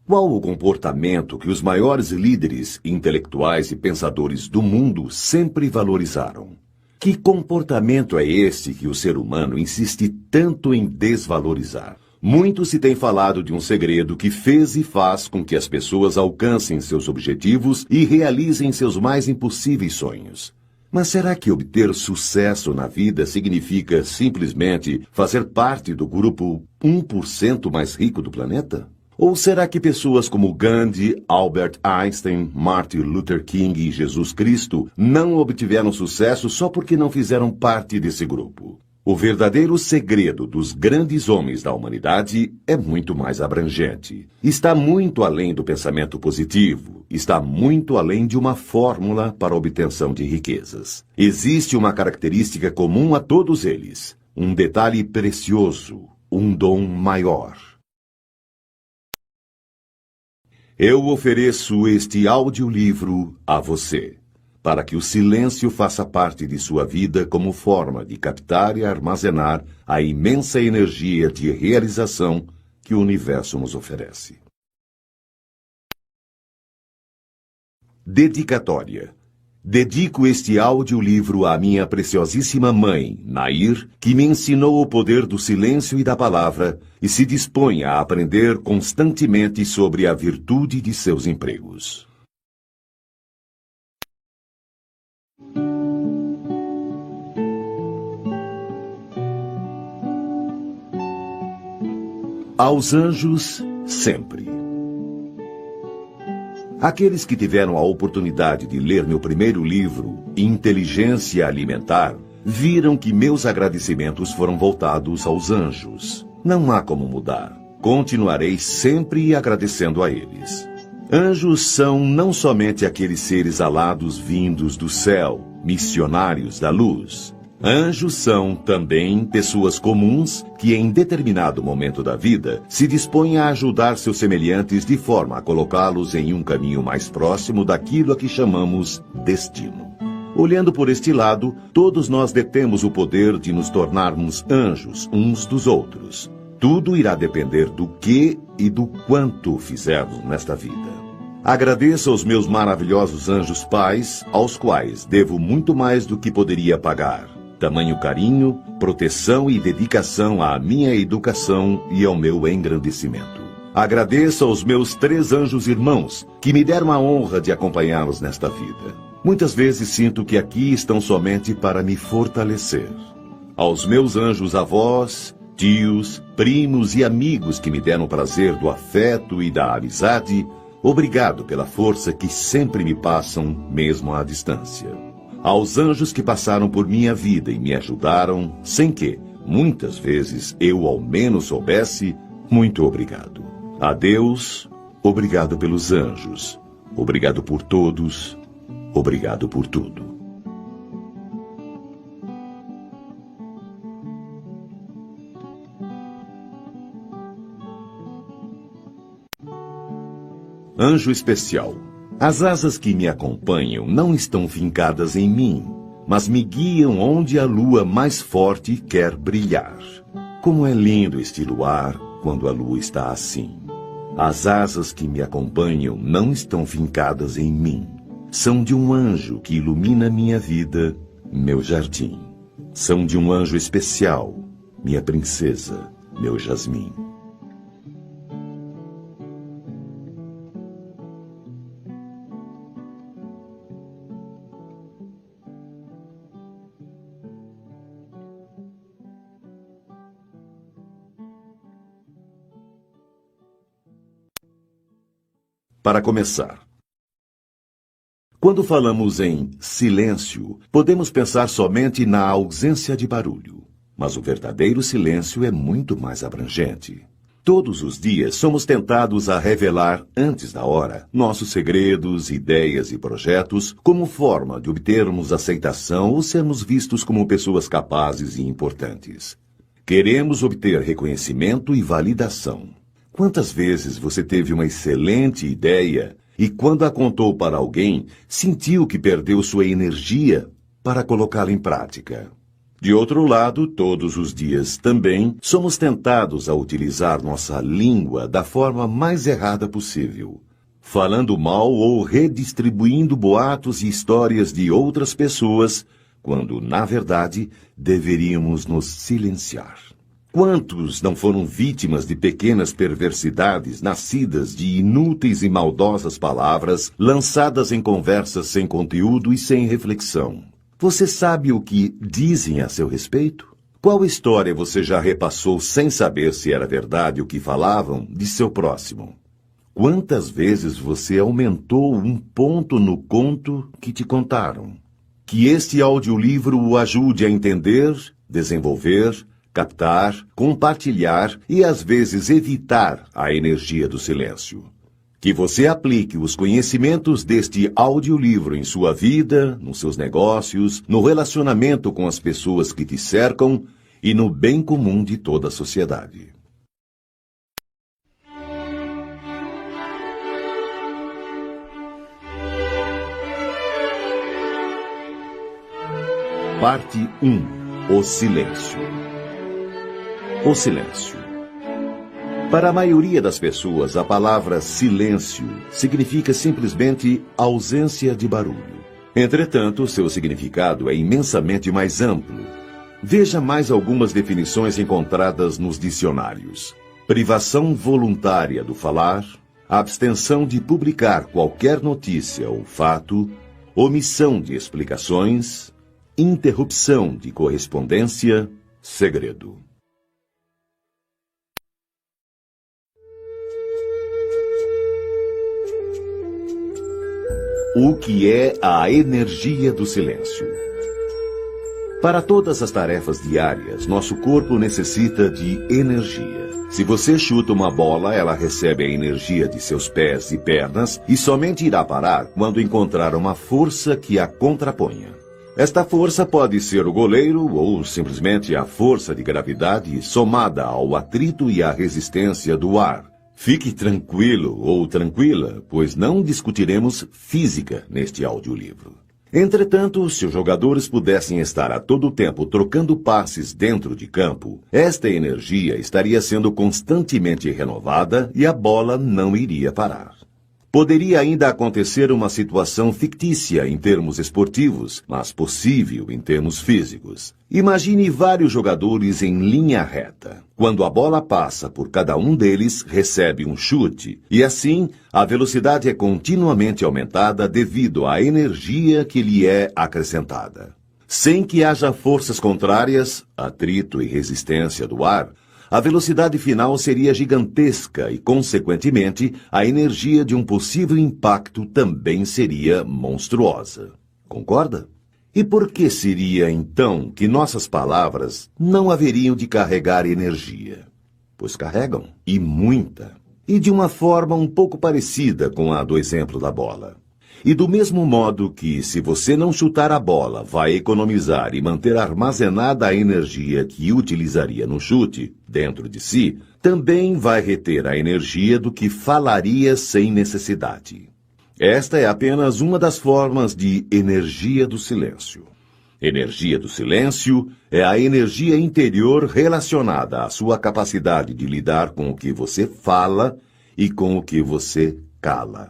Qual o comportamento que os maiores líderes intelectuais e pensadores do mundo sempre valorizaram? Que comportamento é esse que o ser humano insiste tanto em desvalorizar? Muito se tem falado de um segredo que fez e faz com que as pessoas alcancem seus objetivos e realizem seus mais impossíveis sonhos. Mas será que obter sucesso na vida significa simplesmente fazer parte do grupo 1% mais rico do planeta? Ou será que pessoas como Gandhi, Albert Einstein, Martin Luther King e Jesus Cristo não obtiveram sucesso só porque não fizeram parte desse grupo? O verdadeiro segredo dos grandes homens da humanidade é muito mais abrangente. Está muito além do pensamento positivo, está muito além de uma fórmula para a obtenção de riquezas. Existe uma característica comum a todos eles, um detalhe precioso, um dom maior. Eu ofereço este audiolivro a você, para que o silêncio faça parte de sua vida como forma de captar e armazenar a imensa energia de realização que o universo nos oferece. Dedicatória. Dedico este audiolivro à minha preciosíssima mãe, Nair, que me ensinou o poder do silêncio e da palavra e se dispõe a aprender constantemente sobre a virtude de seus empregos. Aos anjos, sempre. Aqueles que tiveram a oportunidade de ler meu primeiro livro, Inteligência Alimentar, viram que meus agradecimentos foram voltados aos anjos. Não há como mudar. Continuarei sempre agradecendo a eles. Anjos são não somente aqueles seres alados vindos do céu, missionários da luz. Anjos são, também, pessoas comuns que, em determinado momento da vida, se dispõem a ajudar seus semelhantes de forma a colocá-los em um caminho mais próximo daquilo a que chamamos destino. Olhando por este lado, todos nós detemos o poder de nos tornarmos anjos uns dos outros. Tudo irá depender do que e do quanto fizermos nesta vida. Agradeço aos meus maravilhosos anjos pais, aos quais devo muito mais do que poderia pagar. Tamanho carinho, proteção e dedicação à minha educação e ao meu engrandecimento. Agradeço aos meus 3 anjos irmãos, que me deram a honra de acompanhá-los nesta vida. Muitas vezes sinto que aqui estão somente para me fortalecer. Aos meus anjos avós, tios, primos e amigos que me deram o prazer do afeto e da amizade, obrigado pela força que sempre me passam, mesmo à distância. Aos anjos que passaram por minha vida e me ajudaram, sem que, muitas vezes, eu ao menos soubesse, muito obrigado. A Deus, obrigado pelos anjos. Obrigado por todos. Obrigado por tudo. Anjo especial. As asas que me acompanham não estão fincadas em mim, mas me guiam onde a lua mais forte quer brilhar. Como é lindo este luar quando a lua está assim. As asas que me acompanham não estão fincadas em mim. São de um anjo que ilumina minha vida, meu jardim. São de um anjo especial, minha princesa, meu jasmim. Para começar, quando falamos em silêncio, podemos pensar somente na ausência de barulho. Mas o verdadeiro silêncio é muito mais abrangente. Todos os dias somos tentados a revelar, antes da hora, nossos segredos, ideias e projetos como forma de obtermos aceitação ou sermos vistos como pessoas capazes e importantes. Queremos obter reconhecimento e validação. Quantas vezes você teve uma excelente ideia e, quando a contou para alguém, sentiu que perdeu sua energia para colocá-la em prática? De outro lado, todos os dias também somos tentados a utilizar nossa língua da forma mais errada possível, falando mal ou redistribuindo boatos e histórias de outras pessoas, quando, na verdade, deveríamos nos silenciar. Quantos não foram vítimas de pequenas perversidades nascidas de inúteis e maldosas palavras lançadas em conversas sem conteúdo e sem reflexão? Você sabe o que dizem a seu respeito? Qual história você já repassou sem saber se era verdade o que falavam de seu próximo? Quantas vezes você aumentou um ponto no conto que te contaram? Que este audiolivro o ajude a entender, desenvolver, captar, compartilhar e às vezes evitar a energia do silêncio. Que você aplique os conhecimentos deste audiolivro em sua vida, nos seus negócios, no relacionamento com as pessoas que te cercam e no bem comum de toda a sociedade. Parte 1. O silêncio. O silêncio. Para a maioria das pessoas, a palavra silêncio significa simplesmente ausência de barulho. Entretanto, seu significado é imensamente mais amplo. Veja mais algumas definições encontradas nos dicionários. Privação voluntária do falar, abstenção de publicar qualquer notícia ou fato, omissão de explicações, interrupção de correspondência, segredo. O que é a energia do silêncio? Para todas as tarefas diárias, nosso corpo necessita de energia. Se você chuta uma bola, ela recebe a energia de seus pés e pernas e somente irá parar quando encontrar uma força que a contraponha. Esta força pode ser o goleiro ou simplesmente a força de gravidade somada ao atrito e à resistência do ar. Fique tranquilo ou tranquila, pois não discutiremos física neste audiolivro. Entretanto, se os jogadores pudessem estar a todo tempo trocando passes dentro de campo, esta energia estaria sendo constantemente renovada e a bola não iria parar. Poderia ainda acontecer uma situação fictícia em termos esportivos, mas possível em termos físicos. Imagine vários jogadores em linha reta. Quando a bola passa por cada um deles, recebe um chute, e assim a velocidade é continuamente aumentada devido à energia que lhe é acrescentada. Sem que haja forças contrárias, atrito e resistência do ar, a velocidade final seria gigantesca e, consequentemente, a energia de um possível impacto também seria monstruosa. Concorda? E por que seria, então, que nossas palavras não haveriam de carregar energia? Pois carregam, e muita. E de uma forma um pouco parecida com a do exemplo da bola. E do mesmo modo que, se você não chutar a bola, vai economizar e manter armazenada a energia que utilizaria no chute dentro de si, também vai reter a energia do que falaria sem necessidade. Esta é apenas uma das formas de energia do silêncio. Energia do silêncio é a energia interior relacionada à sua capacidade de lidar com o que você fala e com o que você cala.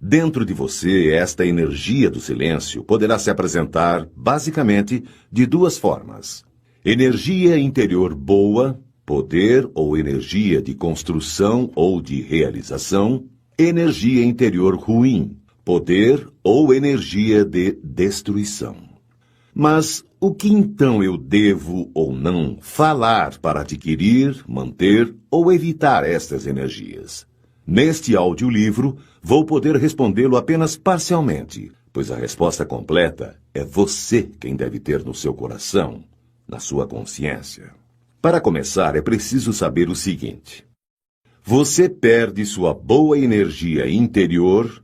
Dentro de você, esta energia do silêncio poderá se apresentar, basicamente, de duas formas. Energia interior boa, poder ou energia de construção ou de realização. Energia interior ruim, poder ou energia de destruição. Mas o que então eu devo ou não falar para adquirir, manter ou evitar estas energias? Neste audiolivro, vou poder respondê-lo apenas parcialmente, pois a resposta completa é você quem deve ter no seu coração, na sua consciência. Para começar, é preciso saber o seguinte: você perde sua boa energia interior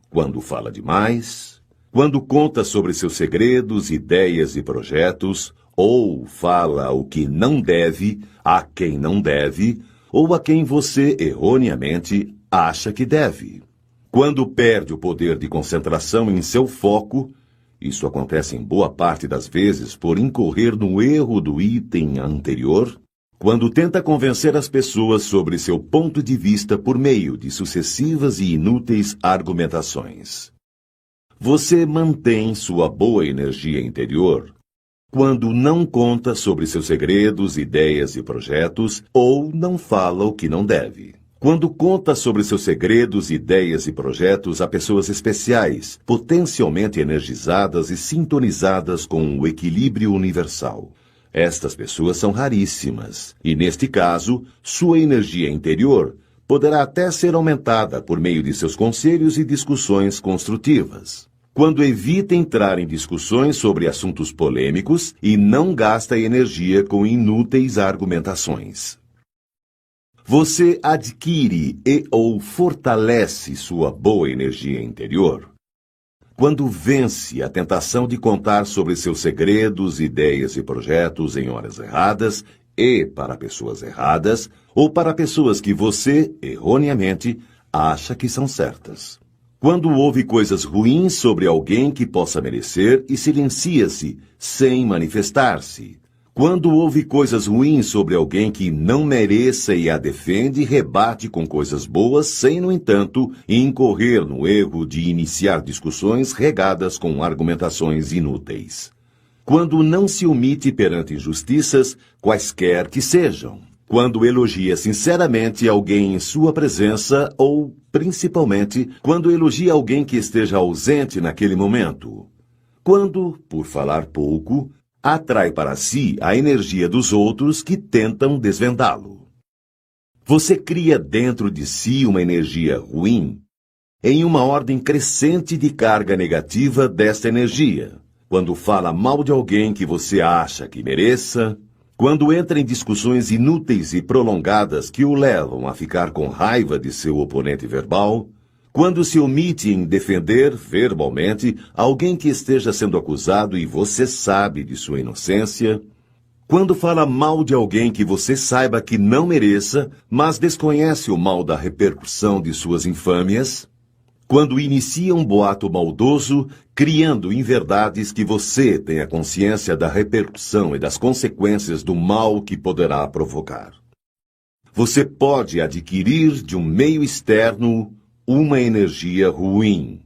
quando fala demais, quando conta sobre seus segredos, ideias e projetos, ou fala o que não deve, a quem não deve, ou a quem você, erroneamente, acha que deve. Quando perde o poder de concentração em seu foco, Isso acontece em boa parte das vezes por incorrer no erro do item anterior, quando tenta convencer as pessoas sobre seu ponto de vista por meio de sucessivas e inúteis argumentações. Você mantém sua boa energia interior quando não conta sobre seus segredos, ideias e projetos ou não fala o que não deve. Quando conta sobre seus segredos, ideias e projetos a pessoas especiais, potencialmente energizadas e sintonizadas com o equilíbrio universal. Estas pessoas são raríssimas, e neste caso, sua energia interior poderá até ser aumentada por meio de seus conselhos e discussões construtivas. Quando evita entrar em discussões sobre assuntos polêmicos e não gasta energia com inúteis argumentações. Você adquire ou fortalece sua boa energia interior quando vence a tentação de contar sobre seus segredos, ideias e projetos em horas erradas e para pessoas erradas ou para pessoas que você, erroneamente, acha que são certas. Quando ouve coisas ruins sobre alguém que possa merecer e silencia-se sem manifestar-se. Quando ouve coisas ruins sobre alguém que não mereça e a defende, rebate com coisas boas, sem, no entanto, incorrer no erro de iniciar discussões regadas com argumentações inúteis. Quando não se omite perante injustiças, quaisquer que sejam. Quando elogia sinceramente alguém em sua presença ou, principalmente, quando elogia alguém que esteja ausente naquele momento. Quando, por falar pouco, atrai para si a energia dos outros que tentam desvendá-lo. Você cria dentro de si uma energia ruim, em uma ordem crescente de carga negativa desta energia. Quando fala mal de alguém que você acha que mereça, quando entra em discussões inúteis e prolongadas que o levam a ficar com raiva de seu oponente verbal, quando se omite em defender verbalmente alguém que esteja sendo acusado e você sabe de sua inocência, quando fala mal de alguém que você saiba que não mereça, mas desconhece o mal da repercussão de suas infâmias, quando inicia um boato maldoso, criando inverdades que você tenha consciência da repercussão e das consequências do mal que poderá provocar. Você pode adquirir de um meio externo uma energia ruim.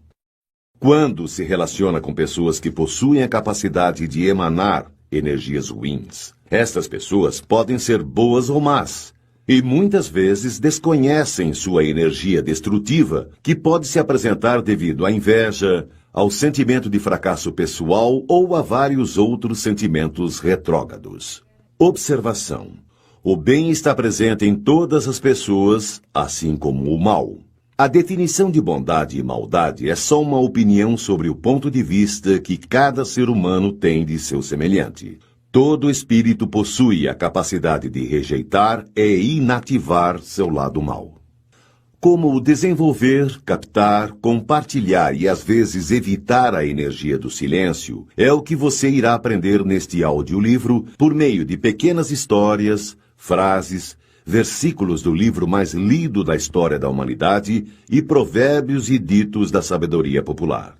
Quando se relaciona com pessoas que possuem a capacidade de emanar energias ruins, estas pessoas podem ser boas ou más, e muitas vezes desconhecem sua energia destrutiva, que pode se apresentar devido à inveja, ao sentimento de fracasso pessoal ou a vários outros sentimentos retrógrados. Observação: o bem está presente em todas as pessoas, assim como o mal. A definição de bondade e maldade é só uma opinião sobre o ponto de vista que cada ser humano tem de seu semelhante. Todo espírito possui a capacidade de rejeitar e inativar seu lado mau. Como desenvolver, captar, compartilhar e às vezes evitar a energia do silêncio é o que você irá aprender neste audiolivro por meio de pequenas histórias, frases, versículos do livro mais lido da história da humanidade e provérbios e ditos da sabedoria popular.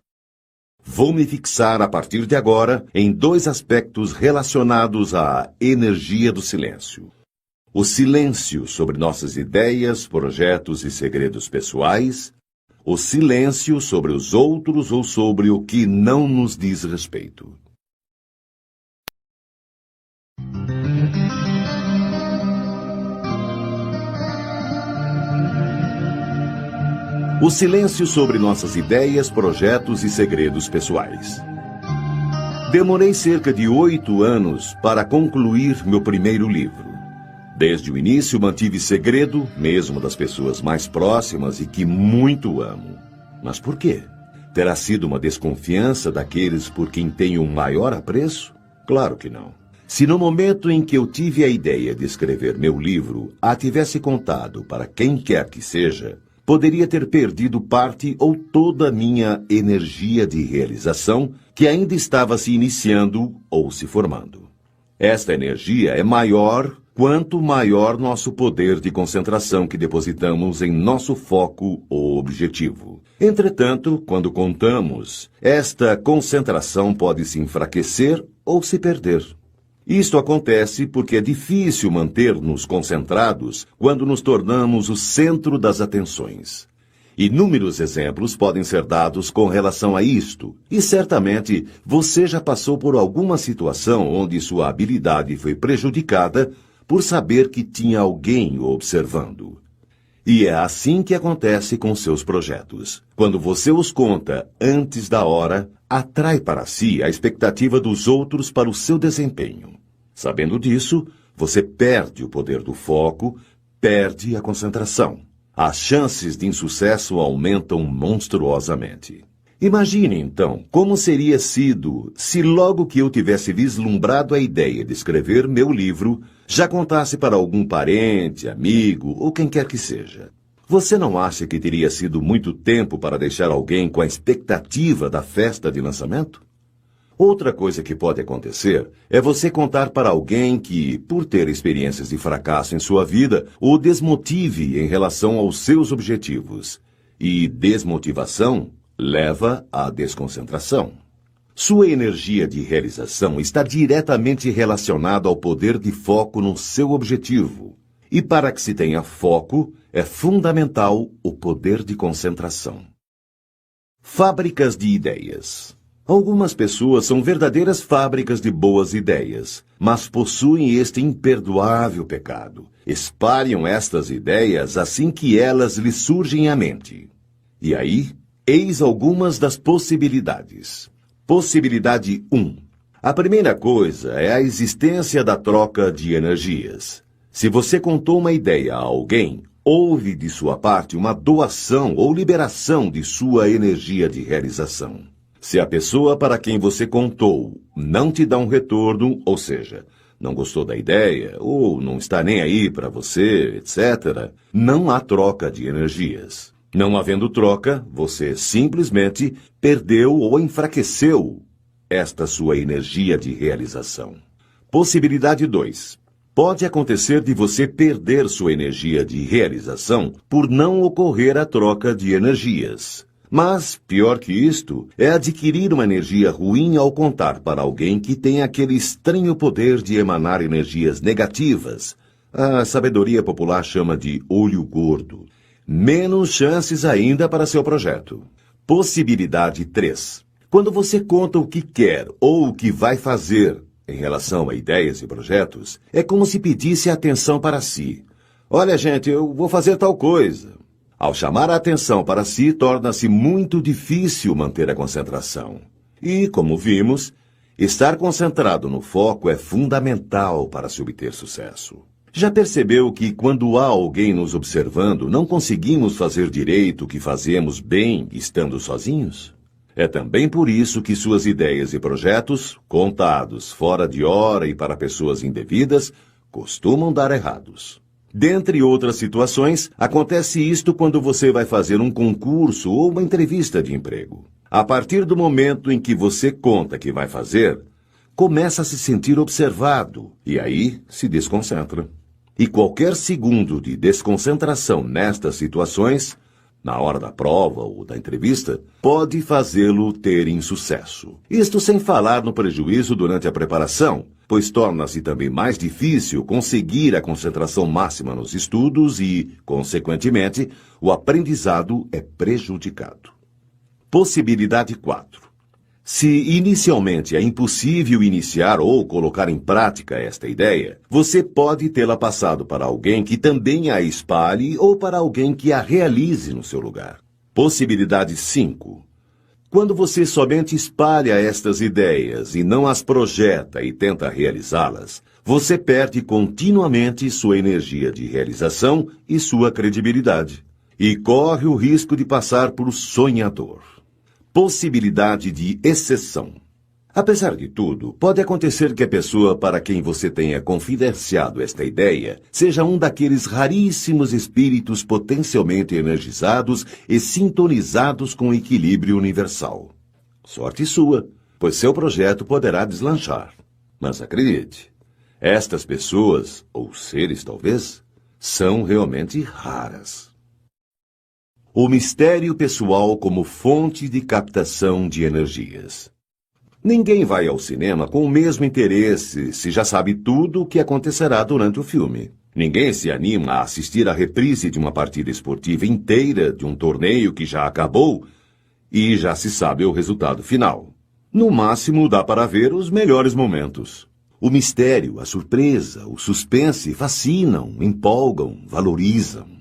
Vou me fixar a partir de agora em dois aspectos relacionados à energia do silêncio. O silêncio sobre nossas ideias, projetos e segredos pessoais. O silêncio sobre os outros ou sobre o que não nos diz respeito. O silêncio sobre nossas ideias, projetos e segredos pessoais. Demorei cerca de 8 anos para concluir meu primeiro livro. Desde o início mantive segredo, mesmo das pessoas mais próximas e que muito amo. Mas por quê? Terá sido uma desconfiança daqueles por quem tenho um maior apreço? Claro que não. Se no momento em que eu tive a ideia de escrever meu livro, a tivesse contado para quem quer que seja, poderia ter perdido parte ou toda a minha energia de realização que ainda estava se iniciando ou se formando. Esta energia é maior quanto maior nosso poder de concentração que depositamos em nosso foco ou objetivo. Entretanto, quando contamos, esta concentração pode se enfraquecer ou se perder. Isto acontece porque é difícil manter-nos concentrados quando nos tornamos o centro das atenções. Inúmeros exemplos podem ser dados com relação a isto, e certamente você já passou por alguma situação onde sua habilidade foi prejudicada por saber que tinha alguém o observando. E é assim que acontece com seus projetos. Quando você os conta antes da hora, atrai para si a expectativa dos outros para o seu desempenho. Sabendo disso, você perde o poder do foco, perde a concentração. As chances de insucesso aumentam monstruosamente. Imagine, então, como seria sido se logo que eu tivesse vislumbrado a ideia de escrever meu livro, já contasse para algum parente, amigo ou quem quer que seja. Você não acha que teria sido muito tempo para deixar alguém com a expectativa da festa de lançamento? Outra coisa que pode acontecer é você contar para alguém que, por ter experiências de fracasso em sua vida, o desmotive em relação aos seus objetivos. E desmotivação leva à desconcentração. Sua energia de realização está diretamente relacionada ao poder de foco no seu objetivo. E para que se tenha foco, é fundamental o poder de concentração. Fábricas de ideias. Algumas pessoas são verdadeiras fábricas de boas ideias, mas possuem este imperdoável pecado. Espalham estas ideias assim que elas lhes surgem à mente. E aí, eis algumas das possibilidades. Possibilidade 1. A primeira coisa é a existência da troca de energias. Se você contou uma ideia a alguém, houve de sua parte uma doação ou liberação de sua energia de realização. Se a pessoa para quem você contou não te dá um retorno, ou seja, não gostou da ideia, ou não está nem aí para você, etc., não há troca de energias. Não havendo troca, você simplesmente perdeu ou enfraqueceu esta sua energia de realização. Possibilidade 2. Pode acontecer de você perder sua energia de realização por não ocorrer a troca de energias. Mas, pior que isto, é adquirir uma energia ruim ao contar para alguém que tem aquele estranho poder de emanar energias negativas. A sabedoria popular chama de olho gordo. Menos chances ainda para seu projeto. Possibilidade 3. Quando você conta o que quer ou o que vai fazer em relação a ideias e projetos, é como se pedisse atenção para si. Olha, gente, eu vou fazer tal coisa. Ao chamar a atenção para si, torna-se muito difícil manter a concentração. E, como vimos, estar concentrado no foco é fundamental para se obter sucesso. Já percebeu que, quando há alguém nos observando, não conseguimos fazer direito o que fazemos bem estando sozinhos? É também por isso que suas ideias e projetos, contados fora de hora e para pessoas indevidas, costumam dar errados. Dentre outras situações, acontece isto quando você vai fazer um concurso ou uma entrevista de emprego. A partir do momento em que você conta que vai fazer, começa a se sentir observado e aí se desconcentra. E qualquer segundo de desconcentração nestas situações, na hora da prova ou da entrevista, pode fazê-lo ter insucesso. Isto sem falar no prejuízo durante a preparação, pois torna-se também mais difícil conseguir a concentração máxima nos estudos e, consequentemente, o aprendizado é prejudicado. Possibilidade 4. Se inicialmente é impossível iniciar ou colocar em prática esta ideia, você pode tê-la passado para alguém que também a espalhe ou para alguém que a realize no seu lugar. Possibilidade 5. Quando você somente espalha estas ideias e não as projeta e tenta realizá-las, você perde continuamente sua energia de realização e sua credibilidade. E corre o risco de passar por sonhador. Possibilidade de exceção. Apesar de tudo, pode acontecer que a pessoa para quem você tenha confidenciado esta ideia seja um daqueles raríssimos espíritos potencialmente energizados e sintonizados com o equilíbrio universal. Sorte sua, pois seu projeto poderá deslanchar. Mas acredite, estas pessoas, ou seres talvez, são realmente raras. O mistério pessoal como fonte de captação de energias. Ninguém vai ao cinema com o mesmo interesse se já sabe tudo o que acontecerá durante o filme. Ninguém se anima a assistir a reprise de uma partida esportiva inteira de um torneio que já acabou e já se sabe o resultado final. No máximo, dá para ver os melhores momentos. O mistério, a surpresa, o suspense fascinam, empolgam, valorizam.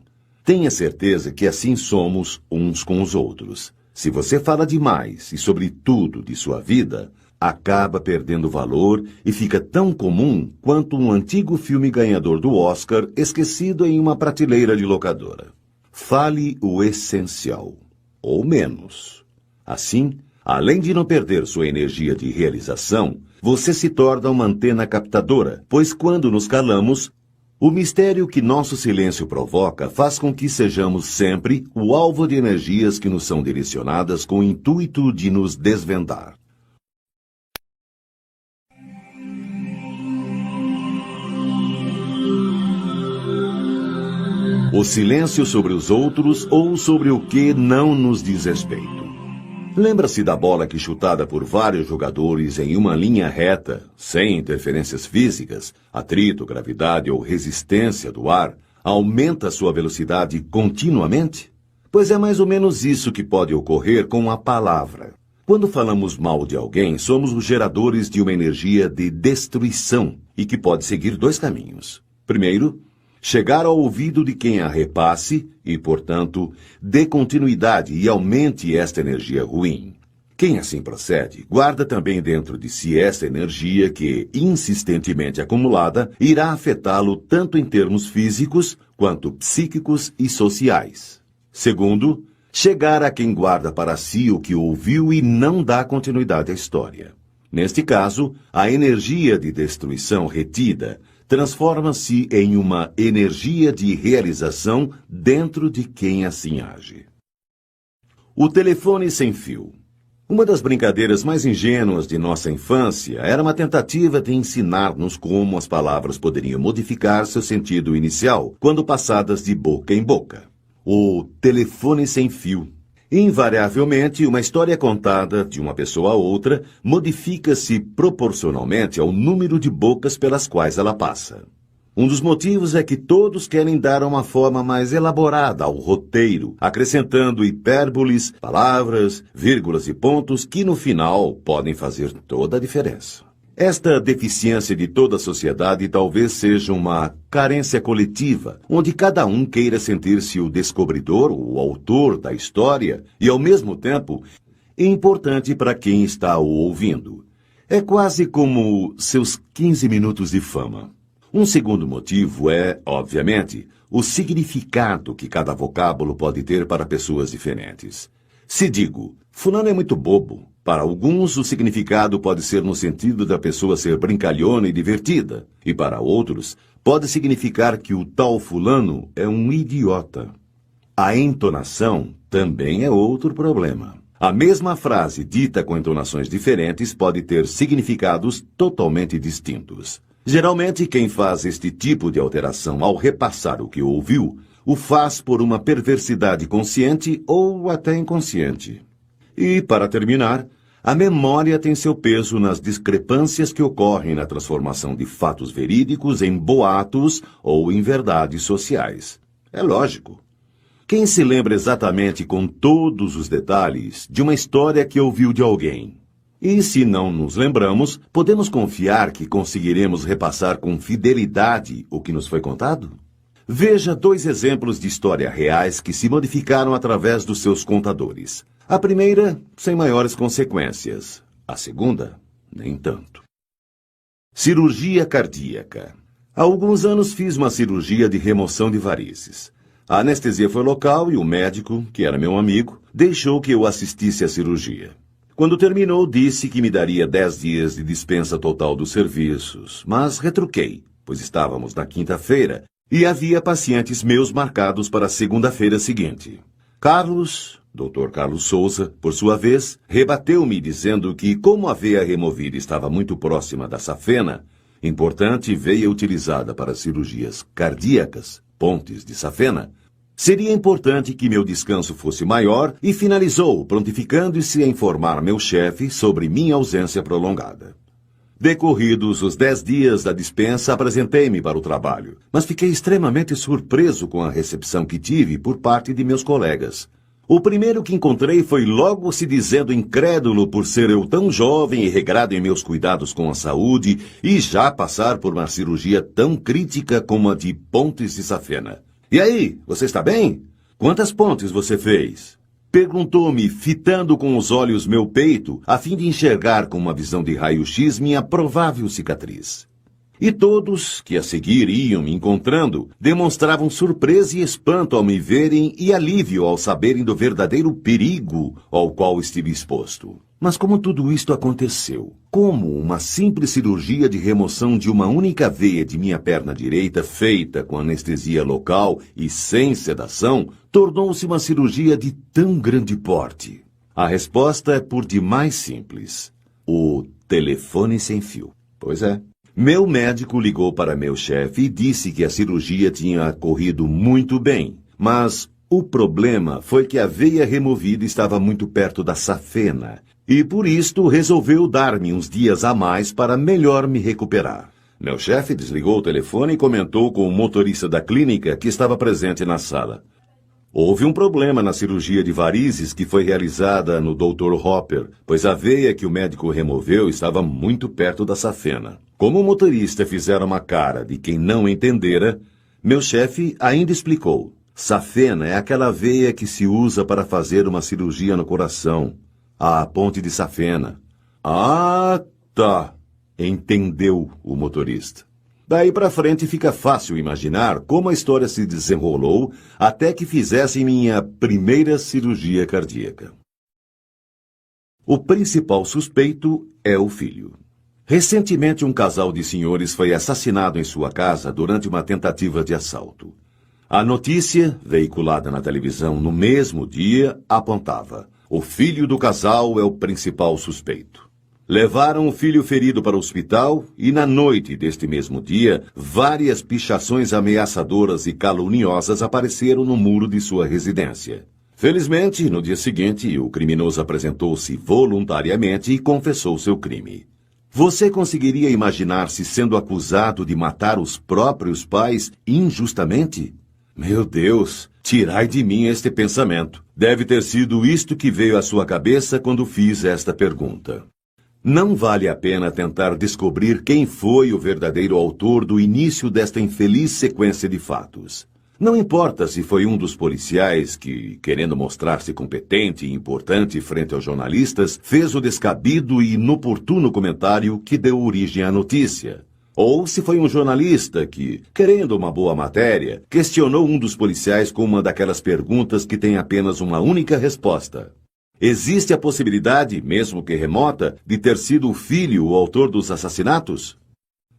Tenha certeza que assim somos uns com os outros. Se você fala demais e sobre tudo de sua vida, acaba perdendo valor e fica tão comum quanto um antigo filme ganhador do Oscar esquecido em uma prateleira de locadora. Fale o essencial, ou menos. Assim, além de não perder sua energia de realização, você se torna uma antena captadora, pois quando nos calamos, o mistério que nosso silêncio provoca faz com que sejamos sempre o alvo de energias que nos são direcionadas com o intuito de nos desvendar. O silêncio sobre os outros ou sobre o que não nos diz respeito. Lembra-se da bola que, chutada por vários jogadores em uma linha reta, sem interferências físicas, atrito, gravidade ou resistência do ar, aumenta sua velocidade continuamente? Pois é mais ou menos isso que pode ocorrer com a palavra. Quando falamos mal de alguém, somos os geradores de uma energia de destruição e que pode seguir dois caminhos. Primeiro, chegar ao ouvido de quem a repasse e, portanto, dê continuidade e aumente esta energia ruim. Quem assim procede, guarda também dentro de si essa energia que, insistentemente acumulada, irá afetá-lo tanto em termos físicos quanto psíquicos e sociais. Segundo, chegar a quem guarda para si o que ouviu e não dá continuidade à história. Neste caso, a energia de destruição retida transforma-se em uma energia de realização dentro de quem assim age. O telefone sem fio. Uma das brincadeiras mais ingênuas de nossa infância era uma tentativa de ensinar-nos como as palavras poderiam modificar seu sentido inicial quando passadas de boca em boca. O telefone sem fio. Invariavelmente, uma história contada de uma pessoa a outra modifica-se proporcionalmente ao número de bocas pelas quais ela passa. Um dos motivos é que todos querem dar uma forma mais elaborada ao roteiro, acrescentando hipérboles, palavras, vírgulas e pontos que, no final, podem fazer toda a diferença. Esta deficiência de toda a sociedade talvez seja uma carência coletiva, onde cada um queira sentir-se o descobridor, o autor da história e, ao mesmo tempo, importante para quem está o ouvindo. É quase como seus 15 minutos de fama. Um segundo motivo é, obviamente, o significado que cada vocábulo pode ter para pessoas diferentes. Se digo, fulano é muito bobo, para alguns o significado pode ser no sentido da pessoa ser brincalhona e divertida, e para outros pode significar que o tal fulano é um idiota. A entonação também é outro problema. A mesma frase dita com entonações diferentes pode ter significados totalmente distintos. Geralmente, quem faz este tipo de alteração ao repassar o que ouviu, o faz por uma perversidade consciente ou até inconsciente. E, para terminar, a memória tem seu peso nas discrepâncias que ocorrem na transformação de fatos verídicos em boatos ou em verdades sociais. É lógico. Quem se lembra exatamente com todos os detalhes de uma história que ouviu de alguém? E se não nos lembramos, podemos confiar que conseguiremos repassar com fidelidade o que nos foi contado? Veja 2 exemplos de história reais que se modificaram através dos seus contadores. A primeira, sem maiores consequências. A segunda, nem tanto. Cirurgia cardíaca. Há alguns anos fiz uma cirurgia de remoção de varizes. A anestesia foi local e o médico, que era meu amigo, deixou que eu assistisse à cirurgia. Quando terminou, disse que me daria 10 dias de dispensa total dos serviços, mas retruquei, pois estávamos na quinta-feira e havia pacientes meus marcados para a segunda-feira seguinte. Dr. Carlos Souza, por sua vez, rebateu-me dizendo que, como a veia removida estava muito próxima da safena, importante veia utilizada para cirurgias cardíacas, pontes de safena, Seria importante que meu descanso fosse maior e finalizou, prontificando-se a informar meu chefe sobre minha ausência prolongada. Decorridos os 10 dias da dispensa, apresentei-me para o trabalho, mas fiquei extremamente surpreso com a recepção que tive por parte de meus colegas. O primeiro que encontrei foi logo se dizendo incrédulo por ser eu tão jovem e regrado em meus cuidados com a saúde e já passar por uma cirurgia tão crítica como a de pontes de safena. E aí, você está bem? Quantas pontes você fez? Perguntou-me, fitando com os olhos meu peito, a fim de enxergar com uma visão de raio-x minha provável cicatriz. E todos, que a seguir iam me encontrando, demonstravam surpresa e espanto ao me verem e alívio ao saberem do verdadeiro perigo ao qual estive exposto. Mas como tudo isto aconteceu? Como uma simples cirurgia de remoção de uma única veia de minha perna direita, feita com anestesia local e sem sedação, tornou-se uma cirurgia de tão grande porte? A resposta é por demais simples. O telefone sem fio. Pois é. Meu médico ligou para meu chefe e disse que a cirurgia tinha corrido muito bem, mas o problema foi que a veia removida estava muito perto da safena, e por isto resolveu dar-me uns dias a mais para melhor me recuperar. Meu chefe desligou o telefone e comentou com o motorista da clínica que estava presente na sala. Houve um problema na cirurgia de varizes que foi realizada no Dr. Hopper, pois a veia que o médico removeu estava muito perto da safena. Como o motorista fizera uma cara de quem não entendera, meu chefe ainda explicou. Safena é aquela veia que se usa para fazer uma cirurgia no coração. A ponte de safena. Ah, tá. Entendeu o motorista. Daí para frente fica fácil imaginar como a história se desenrolou até que fizessem minha primeira cirurgia cardíaca. O principal suspeito é o filho. Recentemente, um casal de senhores foi assassinado em sua casa durante uma tentativa de assalto. A notícia, veiculada na televisão no mesmo dia, apontava: o filho do casal é o principal suspeito. Levaram o filho ferido para o hospital e, na noite deste mesmo dia, várias pichações ameaçadoras e caluniosas apareceram no muro de sua residência. Felizmente, no dia seguinte, o criminoso apresentou-se voluntariamente e confessou seu crime. Você conseguiria imaginar-se sendo acusado de matar os próprios pais injustamente? Meu Deus, tirai de mim este pensamento. Deve ter sido isto que veio à sua cabeça quando fiz esta pergunta. Não vale a pena tentar descobrir quem foi o verdadeiro autor do início desta infeliz sequência de fatos. Não importa se foi um dos policiais que, querendo mostrar-se competente e importante frente aos jornalistas, fez o descabido e inoportuno comentário que deu origem à notícia. Ou se foi um jornalista que, querendo uma boa matéria, questionou um dos policiais com uma daquelas perguntas que tem apenas uma única resposta. Existe a possibilidade, mesmo que remota, de ter sido o filho o autor dos assassinatos?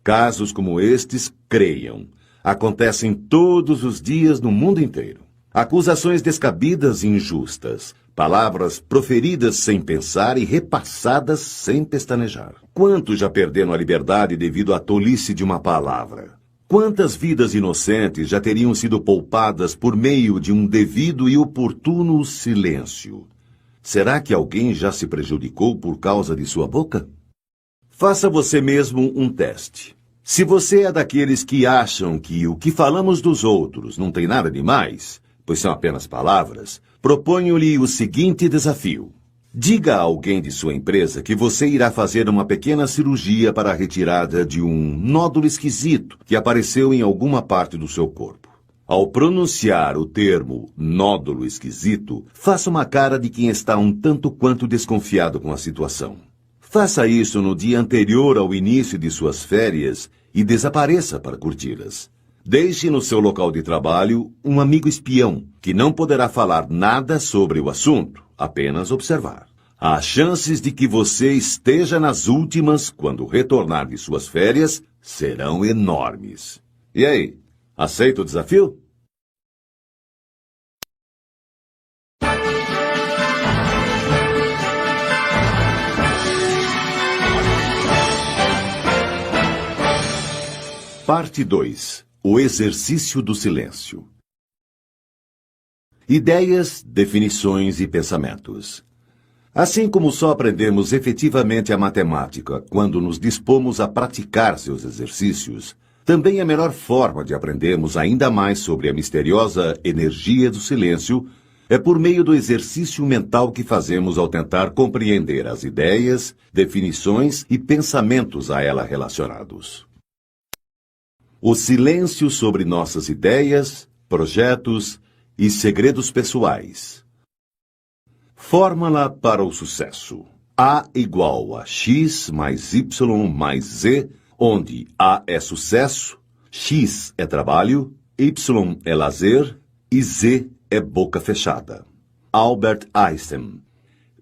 Casos como estes, creiam, acontecem todos os dias no mundo inteiro. Acusações descabidas e injustas, palavras proferidas sem pensar e repassadas sem pestanejar. Quantos já perderam a liberdade devido à tolice de uma palavra? Quantas vidas inocentes já teriam sido poupadas por meio de um devido e oportuno silêncio? Será que alguém já se prejudicou por causa de sua boca? Faça você mesmo um teste. Se você é daqueles que acham que o que falamos dos outros não tem nada demais, pois são apenas palavras, proponho-lhe o seguinte desafio. Diga a alguém de sua empresa que você irá fazer uma pequena cirurgia para a retirada de um nódulo esquisito que apareceu em alguma parte do seu corpo. Ao pronunciar o termo nódulo esquisito, faça uma cara de quem está um tanto quanto desconfiado com a situação. Faça isso no dia anterior ao início de suas férias e desapareça para curti-las. Deixe no seu local de trabalho um amigo espião, que não poderá falar nada sobre o assunto, apenas observar. As chances de que você esteja nas últimas quando retornar de suas férias serão enormes. E aí, aceita o desafio? Parte 2. O exercício do silêncio. Ideias, definições e pensamentos. Assim como só aprendemos efetivamente a matemática quando nos dispomos a praticar seus exercícios, também a melhor forma de aprendermos ainda mais sobre a misteriosa energia do silêncio é por meio do exercício mental que fazemos ao tentar compreender as ideias, definições e pensamentos a ela relacionados. O silêncio sobre nossas ideias, projetos e segredos pessoais. Fórmula para o sucesso. A igual a x mais y mais z, onde A é sucesso, x é trabalho, y é lazer e z é boca fechada. Albert Einstein,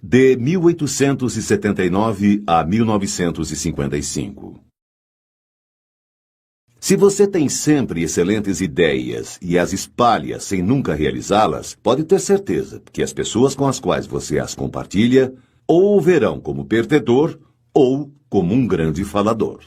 de 1879 a 1955. Se você tem sempre excelentes ideias e as espalha sem nunca realizá-las, pode ter certeza que as pessoas com as quais você as compartilha ou o verão como perdedor ou como um grande falador.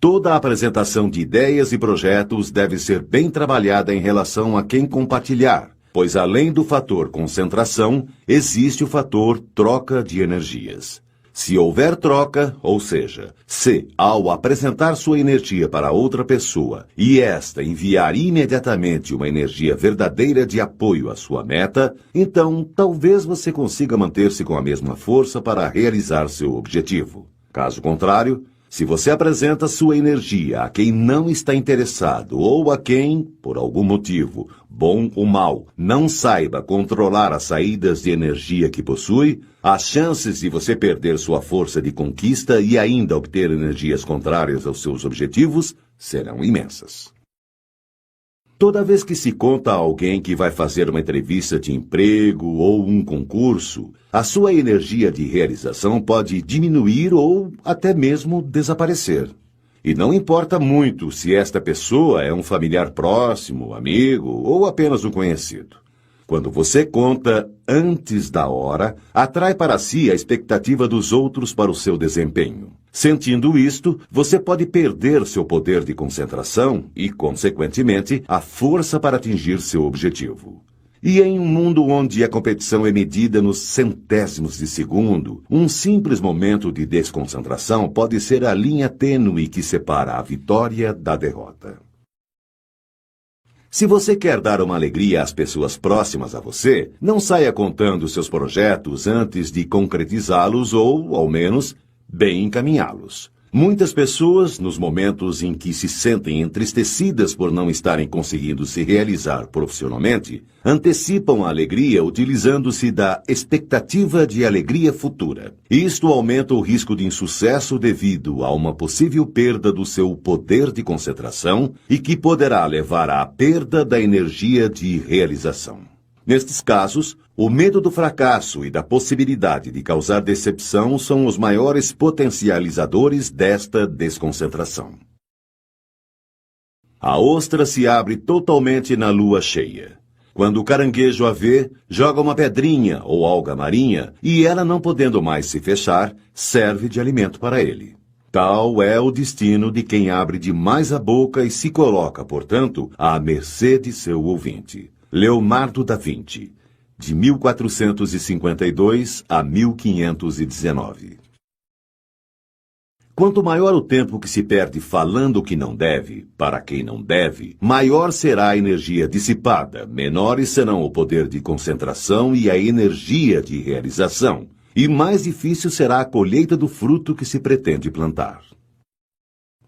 Toda a apresentação de ideias e projetos deve ser bem trabalhada em relação a quem compartilhar, pois além do fator concentração, existe o fator troca de energias. Se houver troca, ou seja, se, ao apresentar sua energia para outra pessoa e esta enviar imediatamente uma energia verdadeira de apoio à sua meta, então talvez você consiga manter-se com a mesma força para realizar seu objetivo. Caso contrário, se você apresenta sua energia a quem não está interessado ou a quem, por algum motivo, bom ou mau, não saiba controlar as saídas de energia que possui, as chances de você perder sua força de conquista e ainda obter energias contrárias aos seus objetivos serão imensas. Toda vez que se conta a alguém que vai fazer uma entrevista de emprego ou um concurso, a sua energia de realização pode diminuir ou até mesmo desaparecer. E não importa muito se esta pessoa é um familiar próximo, amigo ou apenas um conhecido. Quando você conta antes da hora, atrai para si a expectativa dos outros para o seu desempenho. Sentindo isto, você pode perder seu poder de concentração e, consequentemente, a força para atingir seu objetivo. E em um mundo onde a competição é medida nos centésimos de segundo, um simples momento de desconcentração pode ser a linha tênue que separa a vitória da derrota. Se você quer dar uma alegria às pessoas próximas a você, não saia contando seus projetos antes de concretizá-los ou, ao menos, bem encaminhá-los. Muitas pessoas, nos momentos em que se sentem entristecidas por não estarem conseguindo se realizar profissionalmente, antecipam a alegria utilizando-se da expectativa de alegria futura. Isto aumenta o risco de insucesso devido a uma possível perda do seu poder de concentração e que poderá levar à perda da energia de realização. Nestes casos, o medo do fracasso e da possibilidade de causar decepção são os maiores potencializadores desta desconcentração. A ostra se abre totalmente na lua cheia. Quando o caranguejo a vê, joga uma pedrinha ou alga marinha e ela, não podendo mais se fechar, serve de alimento para ele. Tal é o destino de quem abre demais a boca e se coloca, portanto, à mercê de seu ouvinte. Leonardo da Vinci, de 1452 a 1519. Quanto maior o tempo que se perde falando o que não deve, para quem não deve, maior será a energia dissipada, menores serão o poder de concentração e a energia de realização, e mais difícil será a colheita do fruto que se pretende plantar.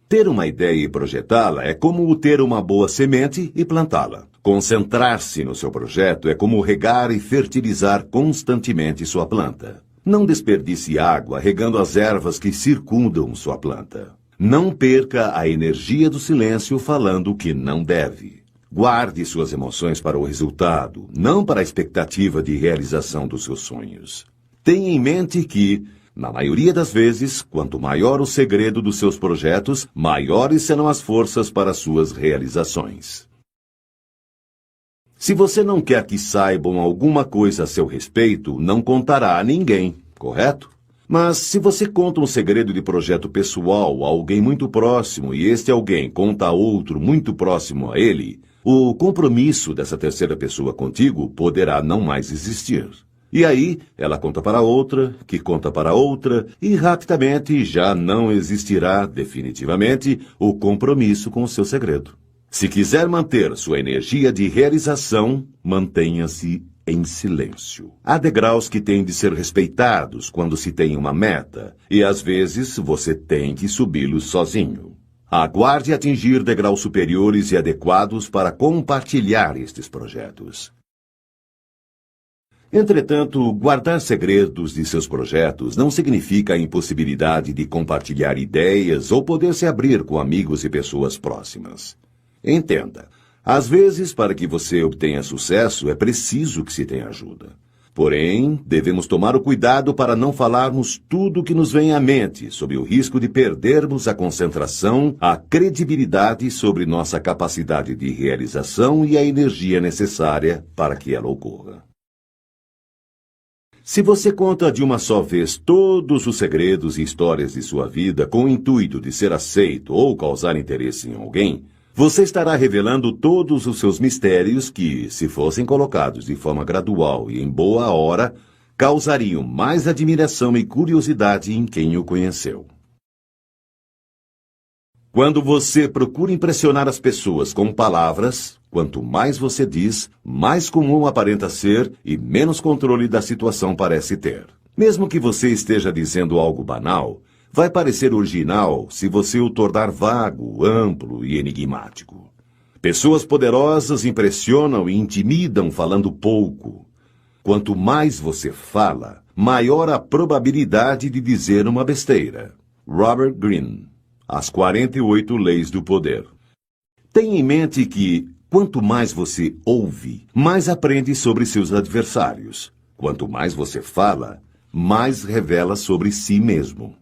Ter uma ideia e projetá-la é como ter uma boa semente e plantá-la. Concentrar-se no seu projeto é como regar e fertilizar constantemente sua planta. Não desperdice água regando as ervas que circundam sua planta. Não perca a energia do silêncio falando o que não deve. Guarde suas emoções para o resultado, não para a expectativa de realização dos seus sonhos. Tenha em mente que, na maioria das vezes, quanto maior o segredo dos seus projetos, maiores serão as forças para suas realizações. Se você não quer que saibam alguma coisa a seu respeito, não contará a ninguém, correto? Mas se você conta um segredo de projeto pessoal a alguém muito próximo e este alguém conta a outro muito próximo a ele, o compromisso dessa terceira pessoa contigo poderá não mais existir. E aí, ela conta para outra, que conta para outra, e rapidamente já não existirá definitivamente o compromisso com o seu segredo. Se quiser manter sua energia de realização, mantenha-se em silêncio. Há degraus que têm de ser respeitados quando se tem uma meta, e às vezes você tem que subi-los sozinho. Aguarde atingir degraus superiores e adequados para compartilhar estes projetos. Entretanto, guardar segredos de seus projetos não significa a impossibilidade de compartilhar ideias ou poder se abrir com amigos e pessoas próximas. Entenda, às vezes, para que você obtenha sucesso, é preciso que se tenha ajuda. Porém, devemos tomar o cuidado para não falarmos tudo o que nos vem à mente, sob o risco de perdermos a concentração, a credibilidade sobre nossa capacidade de realização e a energia necessária para que ela ocorra. Se você conta de uma só vez todos os segredos e histórias de sua vida com o intuito de ser aceito ou causar interesse em alguém, você estará revelando todos os seus mistérios que, se fossem colocados de forma gradual e em boa hora, causariam mais admiração e curiosidade em quem o conheceu. Quando você procura impressionar as pessoas com palavras, quanto mais você diz, mais comum aparenta ser e menos controle da situação parece ter. Mesmo que você esteja dizendo algo banal, vai parecer original se você o tornar vago, amplo e enigmático. Pessoas poderosas impressionam e intimidam falando pouco. Quanto mais você fala, maior a probabilidade de dizer uma besteira. Robert Greene, As 48 Leis do Poder. Tenha em mente que, quanto mais você ouve, mais aprende sobre seus adversários. Quanto mais você fala, mais revela sobre si mesmo.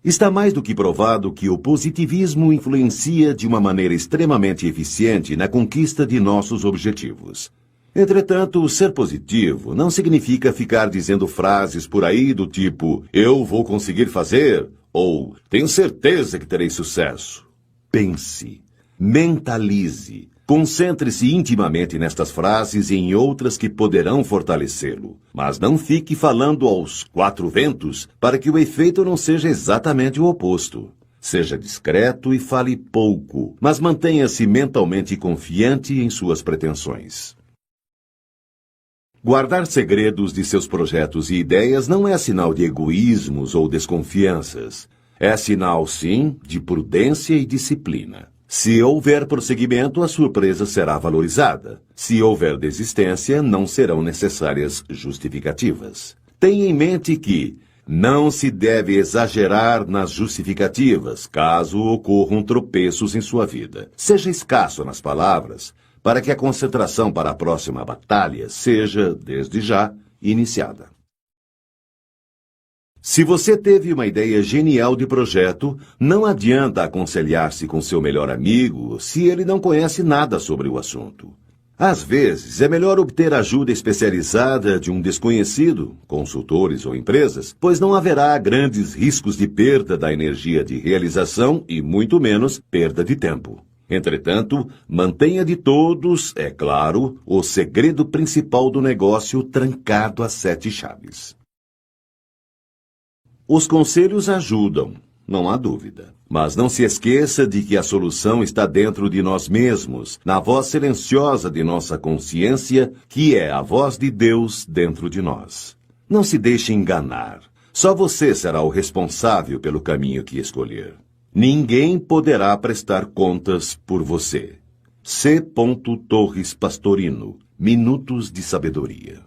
Está mais do que provado que o positivismo influencia de uma maneira extremamente eficiente na conquista de nossos objetivos. Entretanto, ser positivo não significa ficar dizendo frases por aí do tipo "eu vou conseguir fazer" ou "tenho certeza que terei sucesso". Pense, mentalize, concentre-se intimamente nestas frases e em outras que poderão fortalecê-lo. Mas não fique falando aos quatro ventos para que o efeito não seja exatamente o oposto. Seja discreto e fale pouco, mas mantenha-se mentalmente confiante em suas pretensões. Guardar segredos de seus projetos e ideias não é sinal de egoísmos ou desconfianças. É sinal, sim, de prudência e disciplina. Se houver prosseguimento, a surpresa será valorizada. Se houver desistência, não serão necessárias justificativas. Tenha em mente que não se deve exagerar nas justificativas, caso ocorram tropeços em sua vida. Seja escasso nas palavras, para que a concentração para a próxima batalha seja, desde já, iniciada. Se você teve uma ideia genial de projeto, não adianta aconselhar-se com seu melhor amigo se ele não conhece nada sobre o assunto. Às vezes, é melhor obter ajuda especializada de um desconhecido, consultores ou empresas, pois não haverá grandes riscos de perda da energia de realização e, muito menos, perda de tempo. Entretanto, mantenha de todos, é claro, o segredo principal do negócio trancado a 7 chaves. Os conselhos ajudam, não há dúvida. Mas não se esqueça de que a solução está dentro de nós mesmos, na voz silenciosa de nossa consciência, que é a voz de Deus dentro de nós. Não se deixe enganar. Só você será o responsável pelo caminho que escolher. Ninguém poderá prestar contas por você. C. Torres Pastorino, Minutos de Sabedoria.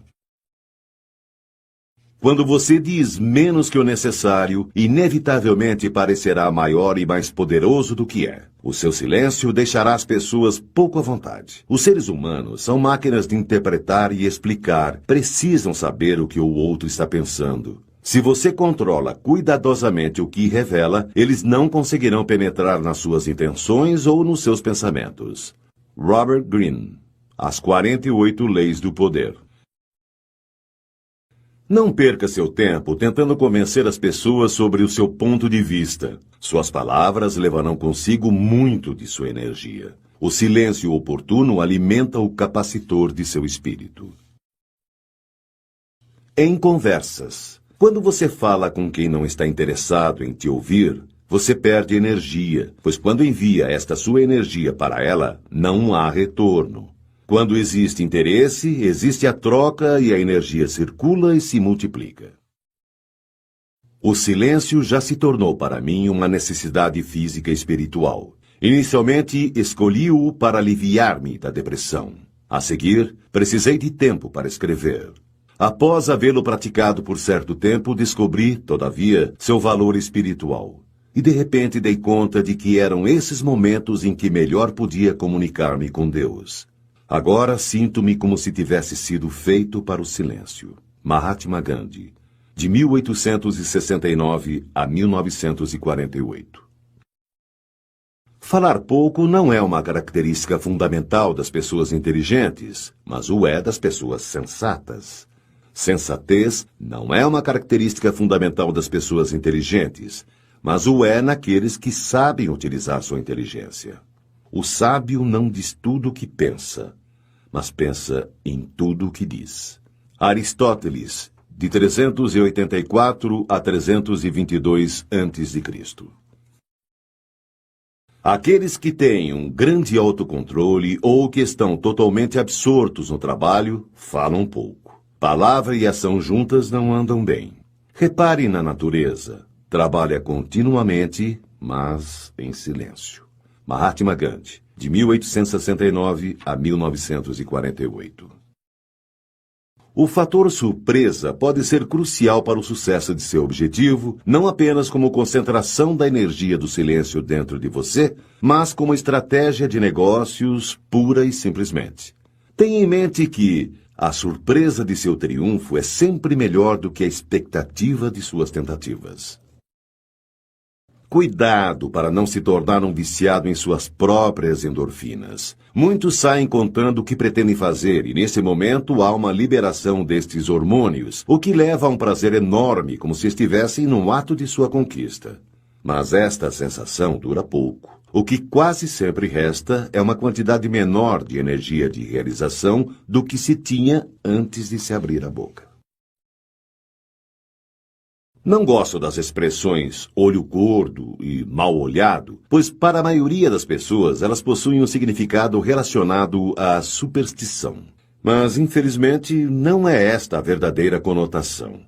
Quando você diz menos que o necessário, inevitavelmente parecerá maior e mais poderoso do que é. O seu silêncio deixará as pessoas pouco à vontade. Os seres humanos são máquinas de interpretar e explicar, precisam saber o que o outro está pensando. Se você controla cuidadosamente o que revela, eles não conseguirão penetrar nas suas intenções ou nos seus pensamentos. Robert Greene, As 48 Leis do Poder. Não perca seu tempo tentando convencer as pessoas sobre o seu ponto de vista. Suas palavras levarão consigo muito de sua energia. O silêncio oportuno alimenta o capacitor de seu espírito. Em conversas. Quando você fala com quem não está interessado em te ouvir, você perde energia, pois quando envia esta sua energia para ela, não há retorno. Quando existe interesse, existe a troca e a energia circula e se multiplica. O silêncio já se tornou para mim uma necessidade física e espiritual. Inicialmente, escolhi-o para aliviar-me da depressão. A seguir, precisei de tempo para escrever. Após havê-lo praticado por certo tempo, descobri, todavia, seu valor espiritual. E de repente dei conta de que eram esses momentos em que melhor podia comunicar-me com Deus. Agora sinto-me como se tivesse sido feito para o silêncio. Mahatma Gandhi, de 1869 a 1948. Falar pouco não é uma característica fundamental das pessoas inteligentes, mas o é das pessoas sensatas. Sensatez não é uma característica fundamental das pessoas inteligentes, mas o é naqueles que sabem utilizar sua inteligência. O sábio não diz tudo o que pensa, mas pensa em tudo o que diz. Aristóteles, de 384 a 322 a.C. Aqueles que têm um grande autocontrole ou que estão totalmente absortos no trabalho, falam pouco. Palavra e ação juntas não andam bem. Repare na natureza. Trabalha continuamente, mas em silêncio. Mahatma Gandhi, de 1869 a 1948. O fator surpresa pode ser crucial para o sucesso de seu objetivo, não apenas como concentração da energia do silêncio dentro de você, mas como estratégia de negócios pura e simplesmente. Tenha em mente que a surpresa de seu triunfo é sempre melhor do que a expectativa de suas tentativas. Cuidado para não se tornar um viciado em suas próprias endorfinas. Muitos saem contando o que pretendem fazer e, nesse momento, há uma liberação destes hormônios, o que leva a um prazer enorme, como se estivessem no ato de sua conquista. Mas esta sensação dura pouco. O que quase sempre resta é uma quantidade menor de energia de realização do que se tinha antes de se abrir a boca. Não gosto das expressões olho gordo e mal olhado, pois para a maioria das pessoas elas possuem um significado relacionado à superstição. Mas, infelizmente, não é esta a verdadeira conotação.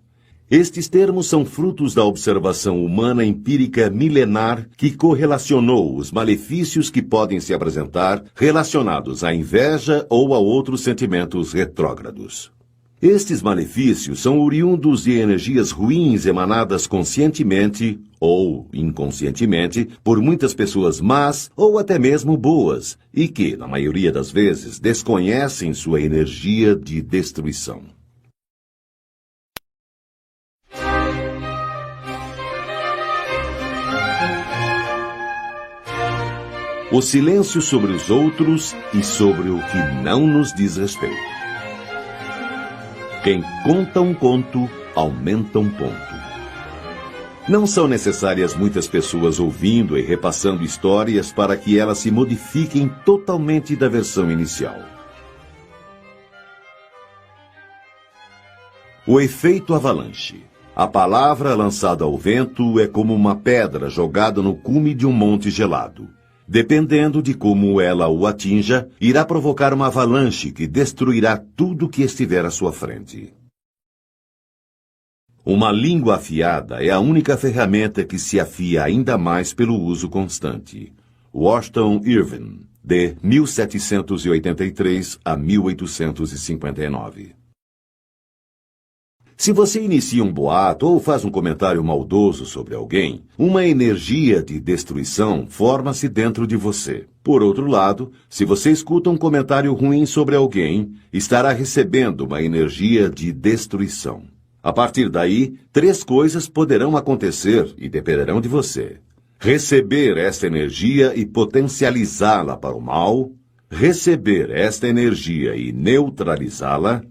Estes termos são frutos da observação humana empírica milenar que correlacionou os malefícios que podem se apresentar relacionados à inveja ou a outros sentimentos retrógrados. Estes malefícios são oriundos de energias ruins emanadas conscientemente ou inconscientemente por muitas pessoas más ou até mesmo boas e que, na maioria das vezes, desconhecem sua energia de destruição. O silêncio sobre os outros e sobre o que não nos diz respeito. Quem conta um conto, aumenta um ponto. Não são necessárias muitas pessoas ouvindo e repassando histórias para que elas se modifiquem totalmente da versão inicial. O efeito avalanche. A palavra lançada ao vento é como uma pedra jogada no cume de um monte gelado. Dependendo de como ela o atinja, irá provocar uma avalanche que destruirá tudo que estiver à sua frente. Uma língua afiada é a única ferramenta que se afia ainda mais pelo uso constante. Washington Irving, de 1783 a 1859. Se você inicia um boato ou faz um comentário maldoso sobre alguém, uma energia de destruição forma-se dentro de você. Por outro lado, se você escuta um comentário ruim sobre alguém, estará recebendo uma energia de destruição. A partir daí, 3 coisas poderão acontecer e dependerão de você: receber esta energia e potencializá-la para o mal, receber esta energia e neutralizá-la,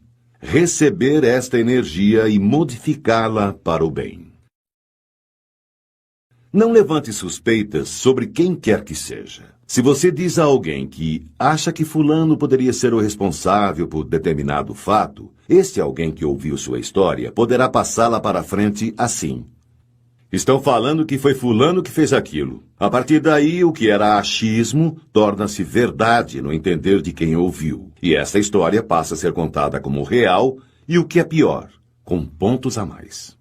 receber esta energia e modificá-la para o bem. Não levante suspeitas sobre quem quer que seja. Se você diz a alguém que acha que fulano poderia ser o responsável por determinado fato, este alguém que ouviu sua história poderá passá-la para frente assim. Estão falando que foi fulano que fez aquilo. A partir daí, o que era achismo torna-se verdade no entender de quem ouviu. E essa história passa a ser contada como real e, o que é pior, com pontos a mais.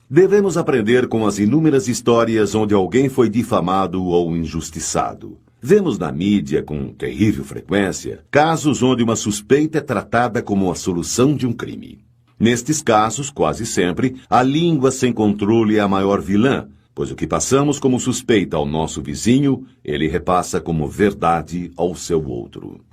Devemos aprender com as inúmeras histórias onde alguém foi difamado ou injustiçado. Vemos na mídia, com terrível frequência, casos onde uma suspeita é tratada como a solução de um crime. Nestes casos, quase sempre, a língua sem controle é a maior vilã, pois o que passamos como suspeita ao nosso vizinho, ele repassa como verdade ao seu outro.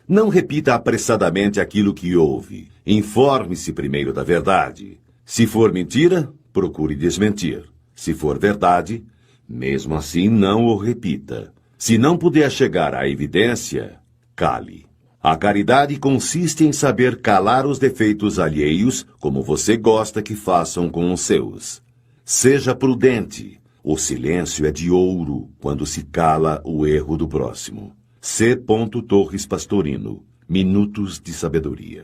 Não repita apressadamente aquilo que ouve. Informe-se primeiro da verdade. Se for mentira, procure desmentir. Se for verdade, mesmo assim não o repita. Se não puder chegar à evidência, cale. A caridade consiste em saber calar os defeitos alheios, como você gosta que façam com os seus. Seja prudente. O silêncio é de ouro quando se cala o erro do próximo. C. Torres Pastorino. Minutos de Sabedoria.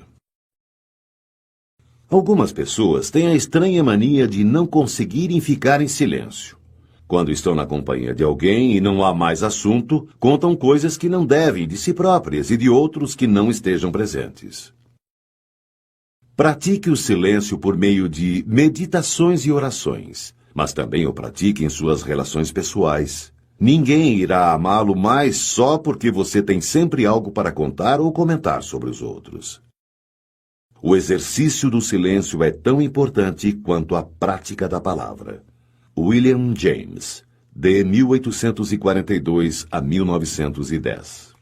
Algumas pessoas têm a estranha mania de não conseguirem ficar em silêncio. Quando estão na companhia de alguém e não há mais assunto, contam coisas que não devem de si próprias e de outros que não estejam presentes. Pratique o silêncio por meio de meditações e orações, mas também o pratique em suas relações pessoais. Ninguém irá amá-lo mais só porque você tem sempre algo para contar ou comentar sobre os outros. O exercício do silêncio é tão importante quanto a prática da palavra. William James, de 1842 a 1910.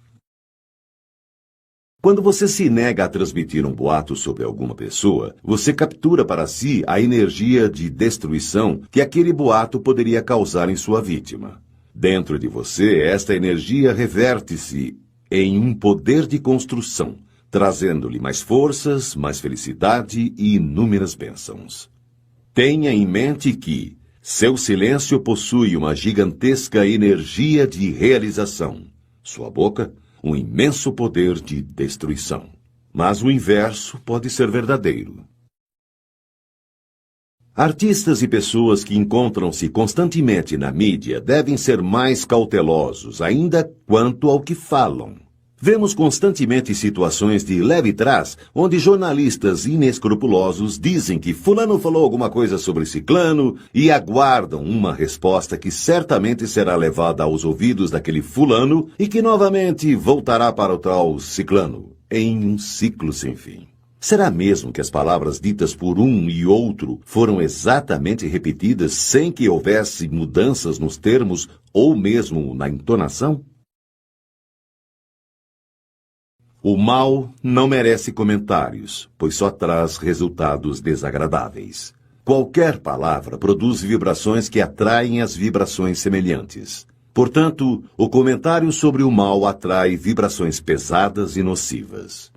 Quando você se nega a transmitir um boato sobre alguma pessoa, você captura para si a energia de destruição que aquele boato poderia causar em sua vítima. Dentro de você, esta energia reverte-se em um poder de construção, trazendo-lhe mais forças, mais felicidade e inúmeras bênçãos. Tenha em mente que seu silêncio possui uma gigantesca energia de realização. Sua boca, um imenso poder de destruição. Mas o inverso pode ser verdadeiro. Artistas e pessoas que encontram-se constantemente na mídia devem ser mais cautelosos ainda quanto ao que falam. Vemos constantemente situações de leve trás, onde jornalistas inescrupulosos dizem que fulano falou alguma coisa sobre ciclano e aguardam uma resposta que certamente será levada aos ouvidos daquele fulano e que novamente voltará para o tal ciclano, em um ciclo sem fim. Será mesmo que as palavras ditas por um e outro foram exatamente repetidas sem que houvesse mudanças nos termos ou mesmo na entonação? O mal não merece comentários, pois só traz resultados desagradáveis. Qualquer palavra produz vibrações que atraem as vibrações semelhantes. Portanto, o comentário sobre o mal atrai vibrações pesadas e nocivas.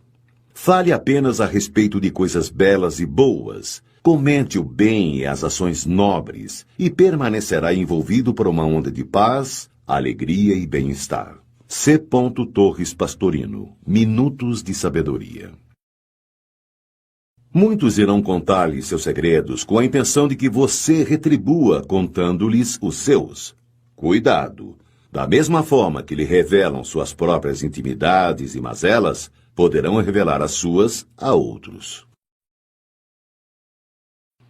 Fale apenas a respeito de coisas belas e boas. Comente o bem e as ações nobres e permanecerá envolvido por uma onda de paz, alegria e bem-estar. C. Torres Pastorino. Minutos de Sabedoria. Muitos irão contar-lhe seus segredos com a intenção de que você retribua contando-lhes os seus. Cuidado! Da mesma forma que lhe revelam suas próprias intimidades e mazelas, poderão revelar as suas a outros.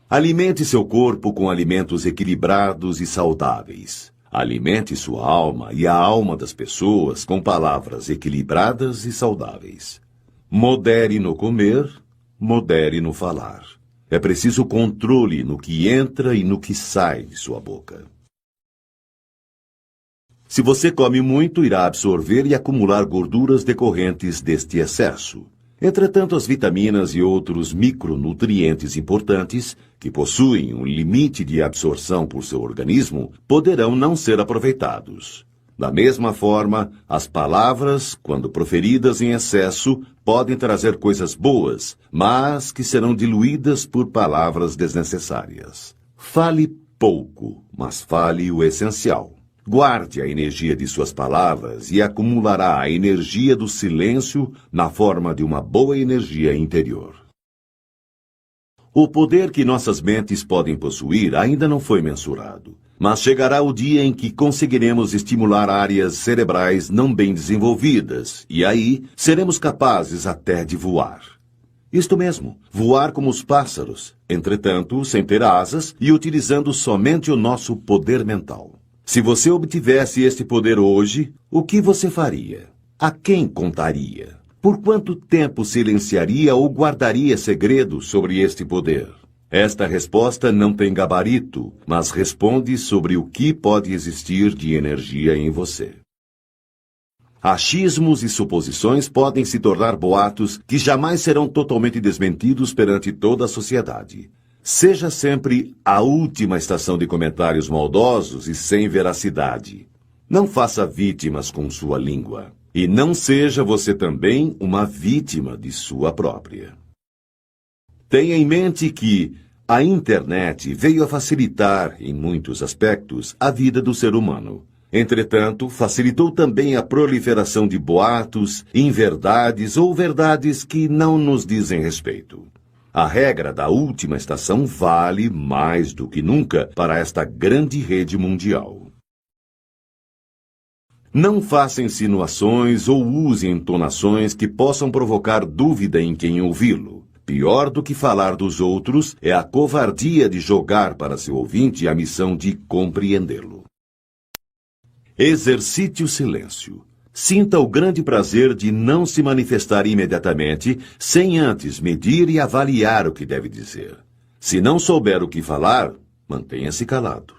Alimente seu corpo com alimentos equilibrados e saudáveis. Alimente sua alma e a alma das pessoas com palavras equilibradas e saudáveis. Modere no comer, modere no falar. É preciso controle no que entra e no que sai de sua boca. Se você come muito, irá absorver e acumular gorduras decorrentes deste excesso. Entretanto, as vitaminas e outros micronutrientes importantes, que possuem um limite de absorção por seu organismo, poderão não ser aproveitados. Da mesma forma, as palavras, quando proferidas em excesso, podem trazer coisas boas, mas que serão diluídas por palavras desnecessárias. Fale pouco, mas fale o essencial. Guarde a energia de suas palavras e acumulará a energia do silêncio na forma de uma boa energia interior. O poder que nossas mentes podem possuir ainda não foi mensurado, mas chegará o dia em que conseguiremos estimular áreas cerebrais não bem desenvolvidas, e aí seremos capazes até de voar. Isto mesmo, voar como os pássaros, entretanto, sem ter asas e utilizando somente o nosso poder mental. Se você obtivesse este poder hoje, o que você faria? A quem contaria? Por quanto tempo silenciaria ou guardaria segredo sobre este poder? Esta resposta não tem gabarito, mas responde sobre o que pode existir de energia em você. Achismos e suposições podem se tornar boatos que jamais serão totalmente desmentidos perante toda a sociedade. Seja sempre a última estação de comentários maldosos e sem veracidade. Não faça vítimas com sua língua. E não seja você também uma vítima de sua própria. Tenha em mente que a internet veio a facilitar, em muitos aspectos, a vida do ser humano. Entretanto, facilitou também a proliferação de boatos, inverdades ou verdades que não nos dizem respeito. A regra da última estação vale mais do que nunca para esta grande rede mundial. Não faça insinuações ou use entonações que possam provocar dúvida em quem ouvi-lo. Pior do que falar dos outros é a covardia de jogar para seu ouvinte a missão de compreendê-lo. Exercite o silêncio. Sinta o grande prazer de não se manifestar imediatamente, sem antes medir e avaliar o que deve dizer. Se não souber o que falar, mantenha-se calado.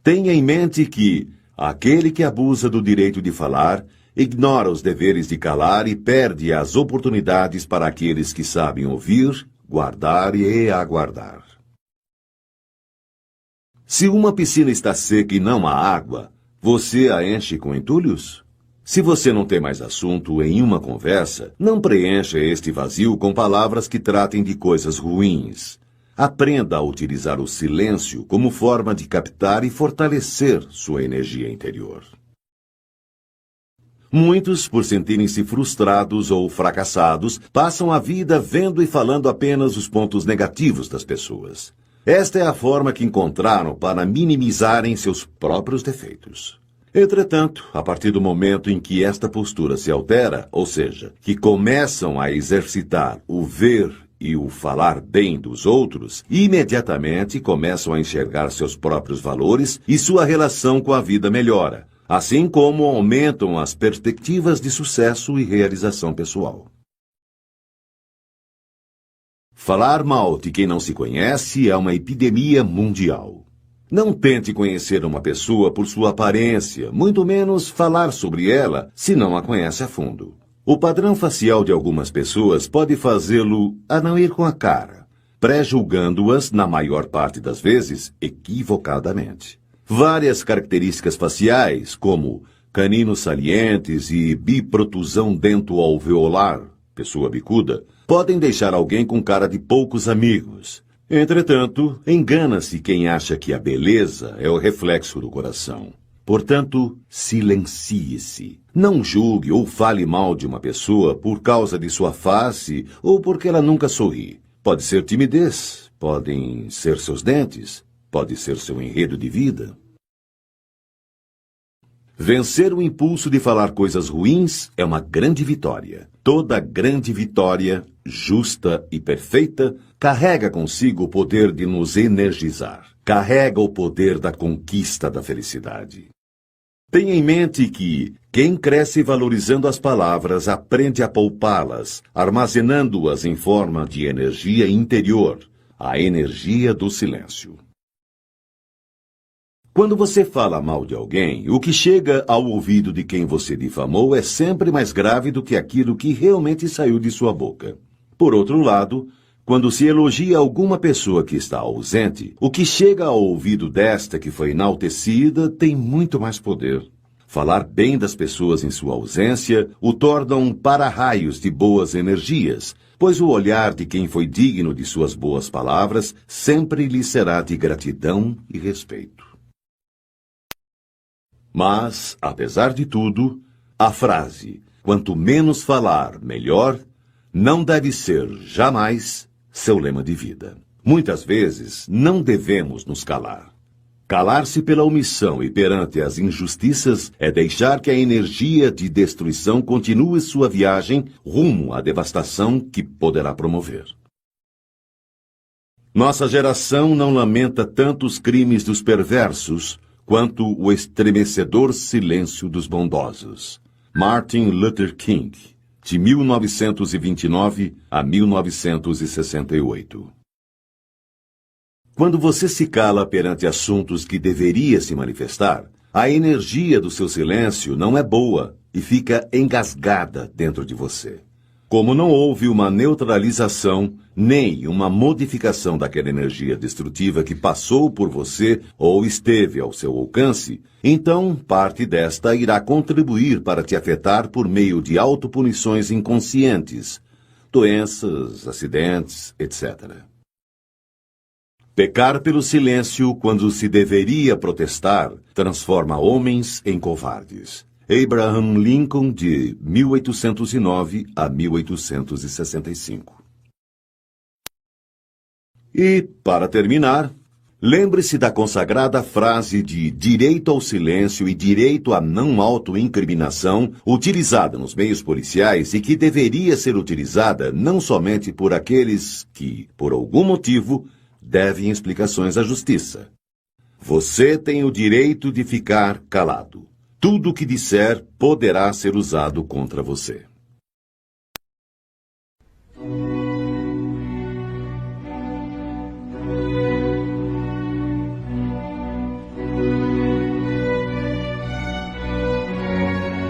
Tenha em mente que aquele que abusa do direito de falar, ignora os deveres de calar e perde as oportunidades para aqueles que sabem ouvir, guardar e aguardar. Se uma piscina está seca e não há água, você a enche com entulhos? Se você não tem mais assunto em uma conversa, não preencha este vazio com palavras que tratem de coisas ruins. Aprenda a utilizar o silêncio como forma de captar e fortalecer sua energia interior. Muitos, por sentirem-se frustrados ou fracassados, passam a vida vendo e falando apenas os pontos negativos das pessoas. Esta é a forma que encontraram para minimizarem seus próprios defeitos. Entretanto, a partir do momento em que esta postura se altera, ou seja, que começam a exercitar o ver e o falar bem dos outros, imediatamente começam a enxergar seus próprios valores e sua relação com a vida melhora, assim como aumentam as perspectivas de sucesso e realização pessoal. Falar mal de quem não se conhece é uma epidemia mundial. Não tente conhecer uma pessoa por sua aparência, muito menos falar sobre ela se não a conhece a fundo. O padrão facial de algumas pessoas pode fazê-lo a não ir com a cara, pré-julgando-as, na maior parte das vezes, equivocadamente. Várias características faciais, como caninos salientes e biprotusão dento-alveolar, pessoa bicuda, podem deixar alguém com cara de poucos amigos. Entretanto, engana-se quem acha que a beleza é o reflexo do coração. Portanto, silencie-se. Não julgue ou fale mal de uma pessoa por causa de sua face ou porque ela nunca sorri. Pode ser timidez, podem ser seus dentes, pode ser seu enredo de vida. Vencer o impulso de falar coisas ruins é uma grande vitória. Toda grande vitória, justa e perfeita, carrega consigo o poder de nos energizar. Carrega o poder da conquista da felicidade. Tenha em mente que quem cresce valorizando as palavras aprende a poupá-las, armazenando-as em forma de energia interior, a energia do silêncio. Quando você fala mal de alguém, o que chega ao ouvido de quem você difamou é sempre mais grave do que aquilo que realmente saiu de sua boca. Por outro lado, quando se elogia alguma pessoa que está ausente, o que chega ao ouvido desta que foi enaltecida tem muito mais poder. Falar bem das pessoas em sua ausência o torna um para-raios de boas energias, pois o olhar de quem foi digno de suas boas palavras sempre lhe será de gratidão e respeito. Mas, apesar de tudo, a frase, quanto menos falar, melhor, não deve ser, jamais, seu lema de vida. Muitas vezes, não devemos nos calar. Calar-se pela omissão e perante as injustiças é deixar que a energia de destruição continue sua viagem rumo à devastação que poderá promover. Nossa geração não lamenta tanto os crimes dos perversos quanto o estremecedor silêncio dos bondosos. Martin Luther King, de 1929 a 1968. Quando você se cala perante assuntos que deveria se manifestar, a energia do seu silêncio não é boa e fica engasgada dentro de você. Como não houve uma neutralização, nem uma modificação daquela energia destrutiva que passou por você ou esteve ao seu alcance, então parte desta irá contribuir para te afetar por meio de autopunições inconscientes, doenças, acidentes, etc. Pecar pelo silêncio quando se deveria protestar transforma homens em covardes. Abraham Lincoln, de 1809 a 1865. E, para terminar, lembre-se da consagrada frase de direito ao silêncio e direito à não autoincriminação utilizada nos meios policiais e que deveria ser utilizada não somente por aqueles que, por algum motivo, devem explicações à justiça. Você tem o direito de ficar calado. Tudo o que disser poderá ser usado contra você.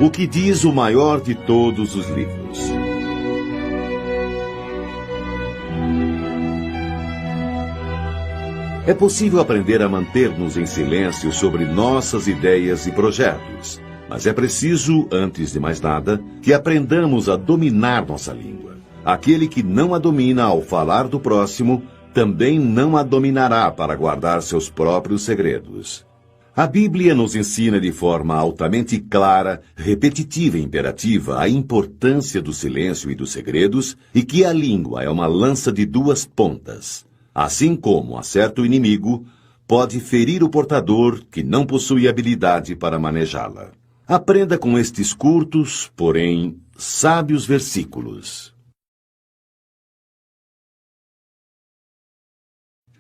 O que diz o maior de todos os livros? É possível aprender a manter-nos em silêncio sobre nossas ideias e projetos, mas é preciso, antes de mais nada, que aprendamos a dominar nossa língua. Aquele que não a domina ao falar do próximo, também não a dominará para guardar seus próprios segredos. A Bíblia nos ensina de forma altamente clara, repetitiva e imperativa a importância do silêncio e dos segredos e que a língua é uma lança de duas pontas. Assim como a certo inimigo, pode ferir o portador que não possui habilidade para manejá-la. Aprenda com estes curtos, porém sábios versículos.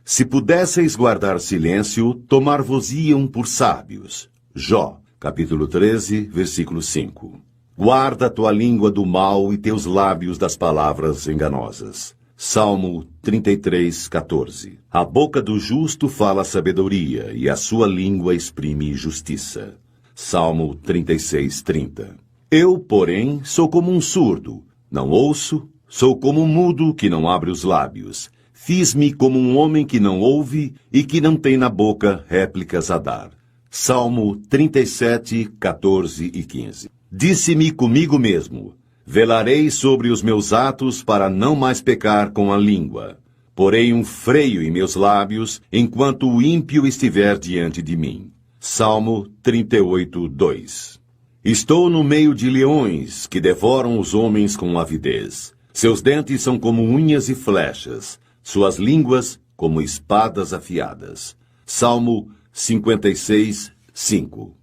Se pudesseis guardar silêncio, tomar-vos-iam por sábios. Jó, capítulo 13, versículo 5. Guarda tua língua do mal e teus lábios das palavras enganosas. Salmo 33, 14. A boca do justo fala sabedoria, e a sua língua exprime justiça. Salmo 36, 30. Eu, porém, sou como um surdo, não ouço, sou como um mudo que não abre os lábios. Fiz-me como um homem que não ouve e que não tem na boca réplicas a dar. Salmo 37, 14 e 15. Disse-me comigo mesmo: velarei sobre os meus atos para não mais pecar com a língua. Porei um freio em meus lábios enquanto o ímpio estiver diante de mim. Salmo 38, 2. Estou no meio de leões que devoram os homens com avidez. Seus dentes são como unhas e flechas, suas línguas como espadas afiadas. Salmo 56, 5.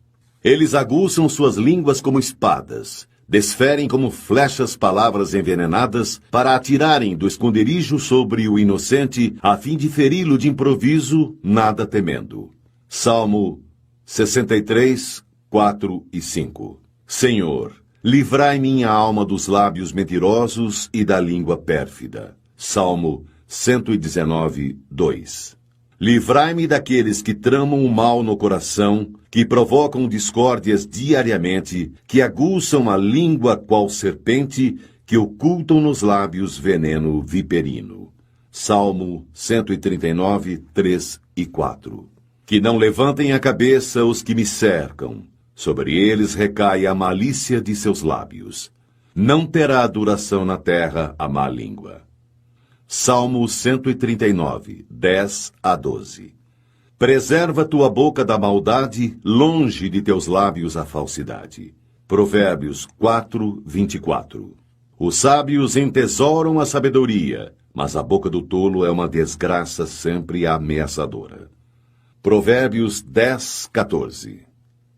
Eles aguçam suas línguas como espadas, desferem como flechas palavras envenenadas para atirarem do esconderijo sobre o inocente, a fim de feri-lo de improviso, nada temendo. Salmo 63, 4 e 5. Senhor, livrai minha alma dos lábios mentirosos e da língua pérfida. Salmo 119, 2. Livrai-me daqueles que tramam o mal no coração, que provocam discórdias diariamente, que aguçam a língua qual serpente, que ocultam nos lábios veneno viperino. Salmo 139, 3 e 4. Que não levantem a cabeça os que me cercam, sobre eles recai a malícia de seus lábios. Não terá duração na terra a má língua. Salmo 139, 10 a 12. Preserva tua boca da maldade, longe de teus lábios a falsidade. Provérbios 4:24. Os sábios entesouram a sabedoria, mas a boca do tolo é uma desgraça sempre ameaçadora. Provérbios 10:14.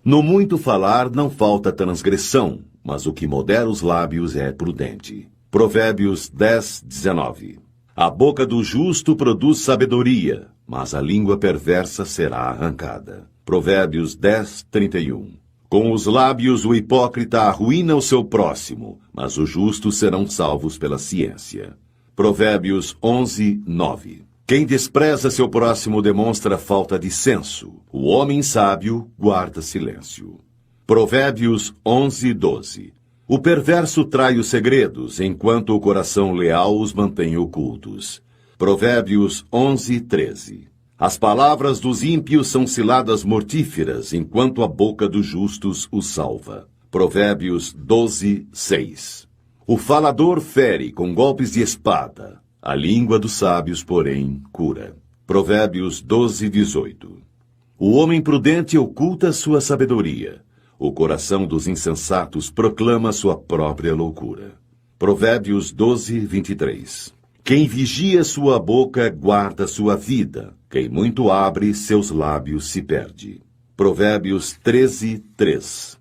No muito falar não falta transgressão, mas o que modera os lábios é prudente. Provérbios 10:19. A boca do justo produz sabedoria, mas a língua perversa será arrancada. Provérbios 10:31. Com os lábios o hipócrita arruína o seu próximo, mas os justos serão salvos pela ciência. Provérbios 11:9. Quem despreza seu próximo demonstra falta de senso. O homem sábio guarda silêncio. Provérbios 11:12. O perverso trai os segredos, enquanto o coração leal os mantém ocultos. Provérbios 11:13. As palavras dos ímpios são ciladas mortíferas, enquanto a boca dos justos os salva. Provérbios 12:6. O falador fere com golpes de espada, a língua dos sábios, porém, cura. Provérbios 12:18. O homem prudente oculta sua sabedoria. O coração dos insensatos proclama sua própria loucura. Provérbios 12:23. Quem vigia sua boca guarda sua vida. Quem muito abre, seus lábios se perde. Provérbios 13:3.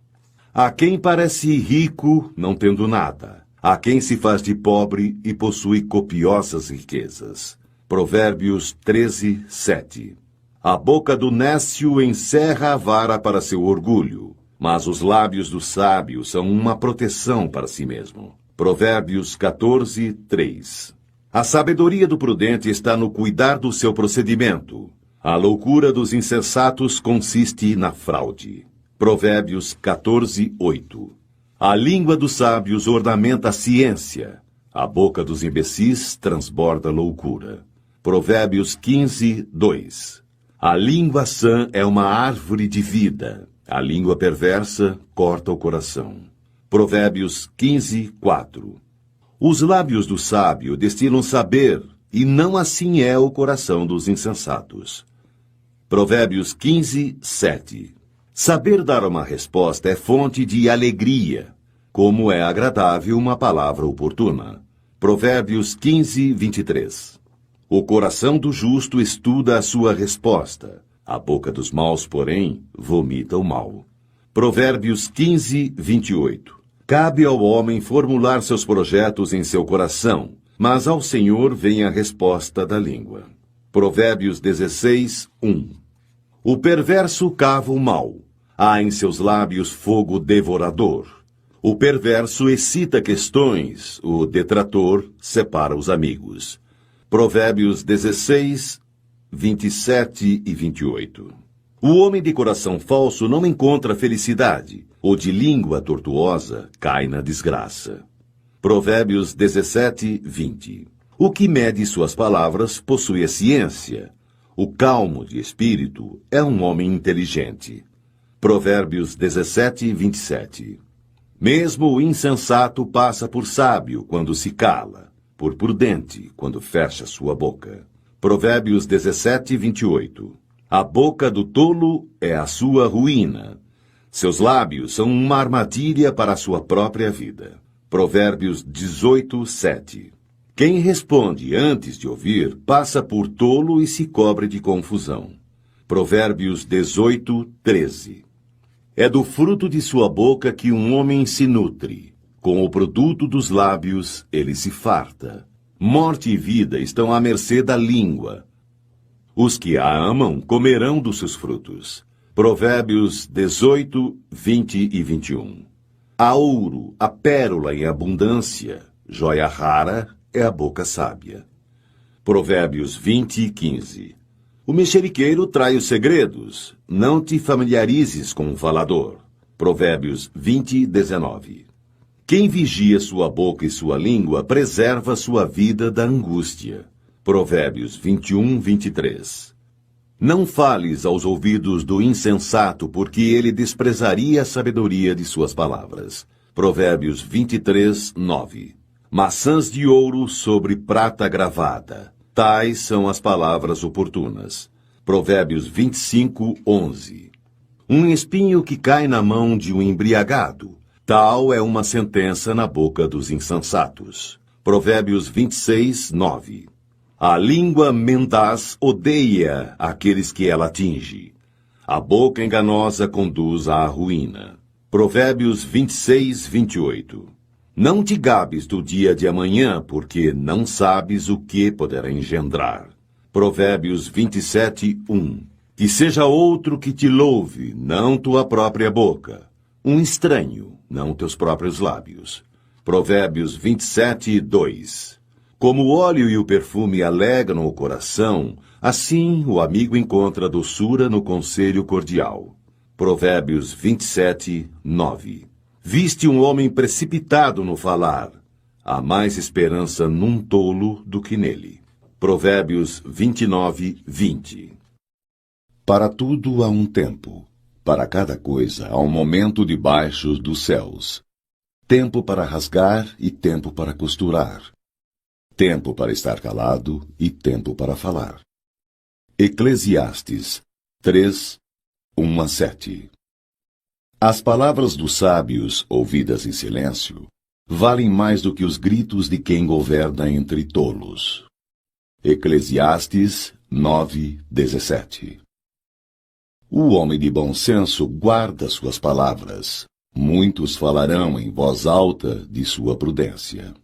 A quem parece rico, não tendo nada. A quem se faz de pobre e possui copiosas riquezas. Provérbios 13:7. A boca do nécio encerra a vara para seu orgulho, mas os lábios do sábio são uma proteção para si mesmo. Provérbios 14:3. A sabedoria do prudente está no cuidar do seu procedimento. A loucura dos insensatos consiste na fraude. Provérbios 14:8. A língua dos sábios ornamenta a ciência. A boca dos imbecis transborda loucura. Provérbios 15:2. A língua sã é uma árvore de vida. A língua perversa corta o coração. Provérbios 15:4. Os lábios do sábio destilam saber, e não assim é o coração dos insensatos. Provérbios 15:7. Saber dar uma resposta é fonte de alegria, como é agradável uma palavra oportuna. Provérbios 15:23. O coração do justo estuda a sua resposta. A boca dos maus, porém, vomita o mal. Provérbios 15:28. Cabe ao homem formular seus projetos em seu coração, mas ao Senhor vem a resposta da língua. Provérbios 16:1. O perverso cava o mal. Há em seus lábios fogo devorador. O perverso excita questões, o detrator separa os amigos. Provérbios 16, 27 e 28. O homem de coração falso não encontra felicidade. O de língua tortuosa cai na desgraça. Provérbios 17, 20. O que mede suas palavras possui a ciência. O calmo de espírito é um homem inteligente. Provérbios 17, 27. Mesmo o insensato passa por sábio quando se cala, por prudente quando fecha sua boca. Provérbios 17, 28. A boca do tolo é a sua ruína. Seus lábios são uma armadilha para a sua própria vida. Provérbios 18, 7. Quem responde antes de ouvir passa por tolo e se cobre de confusão. Provérbios 18, 13. É do fruto de sua boca que um homem se nutre. Com o produto dos lábios ele se farta. Morte e vida estão à mercê da língua. Os que a amam comerão dos seus frutos. Provérbios 18, 20 e 21. Há ouro, a pérola em abundância. Joia rara é a boca sábia. Provérbios 20, 15. O mexeriqueiro trai os segredos. Não te familiarizes com o falador. Provérbios 20, 19. Quem vigia sua boca e sua língua preserva sua vida da angústia. Provérbios 21, 23. Não fales aos ouvidos do insensato, porque ele desprezaria a sabedoria de suas palavras. Provérbios 23, 9. Maçãs de ouro sobre prata gravada. Tais são as palavras oportunas. Provérbios 25:11. Um espinho que cai na mão de um embriagado, tal é uma sentença na boca dos insensatos. Provérbios 26:9. A língua mendaz odeia aqueles que ela atinge. A boca enganosa conduz à ruína. Provérbios 26:28. Não te gabes do dia de amanhã, porque não sabes o que poderá engendrar. Provérbios 27:1. Que seja outro que te louve, não tua própria boca. Um estranho, não teus próprios lábios. Provérbios 27:2. Como o óleo e o perfume alegram o coração, assim o amigo encontra doçura no conselho cordial. Provérbios 27:9. Viste um homem precipitado no falar. Há mais esperança num tolo do que nele. Provérbios 29:20. Para tudo há um tempo. Para cada coisa há um momento debaixo dos céus. Tempo para rasgar e tempo para costurar. Tempo para estar calado e tempo para falar. Eclesiastes 3:1-7. As palavras dos sábios, ouvidas em silêncio, valem mais do que os gritos de quem governa entre tolos. Eclesiastes 9:17. O homem de bom senso guarda suas palavras. Muitos falarão em voz alta de sua prudência.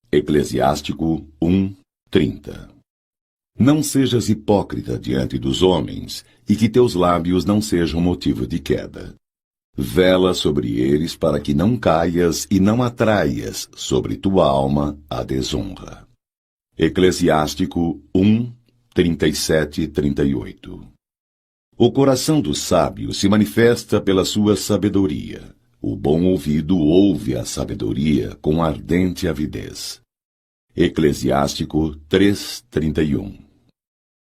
Eclesiástico 1:30. Não sejas hipócrita diante dos homens, e que teus lábios não sejam motivo de queda. Vela sobre eles para que não caias e não atraias sobre tua alma a desonra. Eclesiástico 1:37-38. O coração do sábio se manifesta pela sua sabedoria. O bom ouvido ouve a sabedoria com ardente avidez. Eclesiástico 3:31.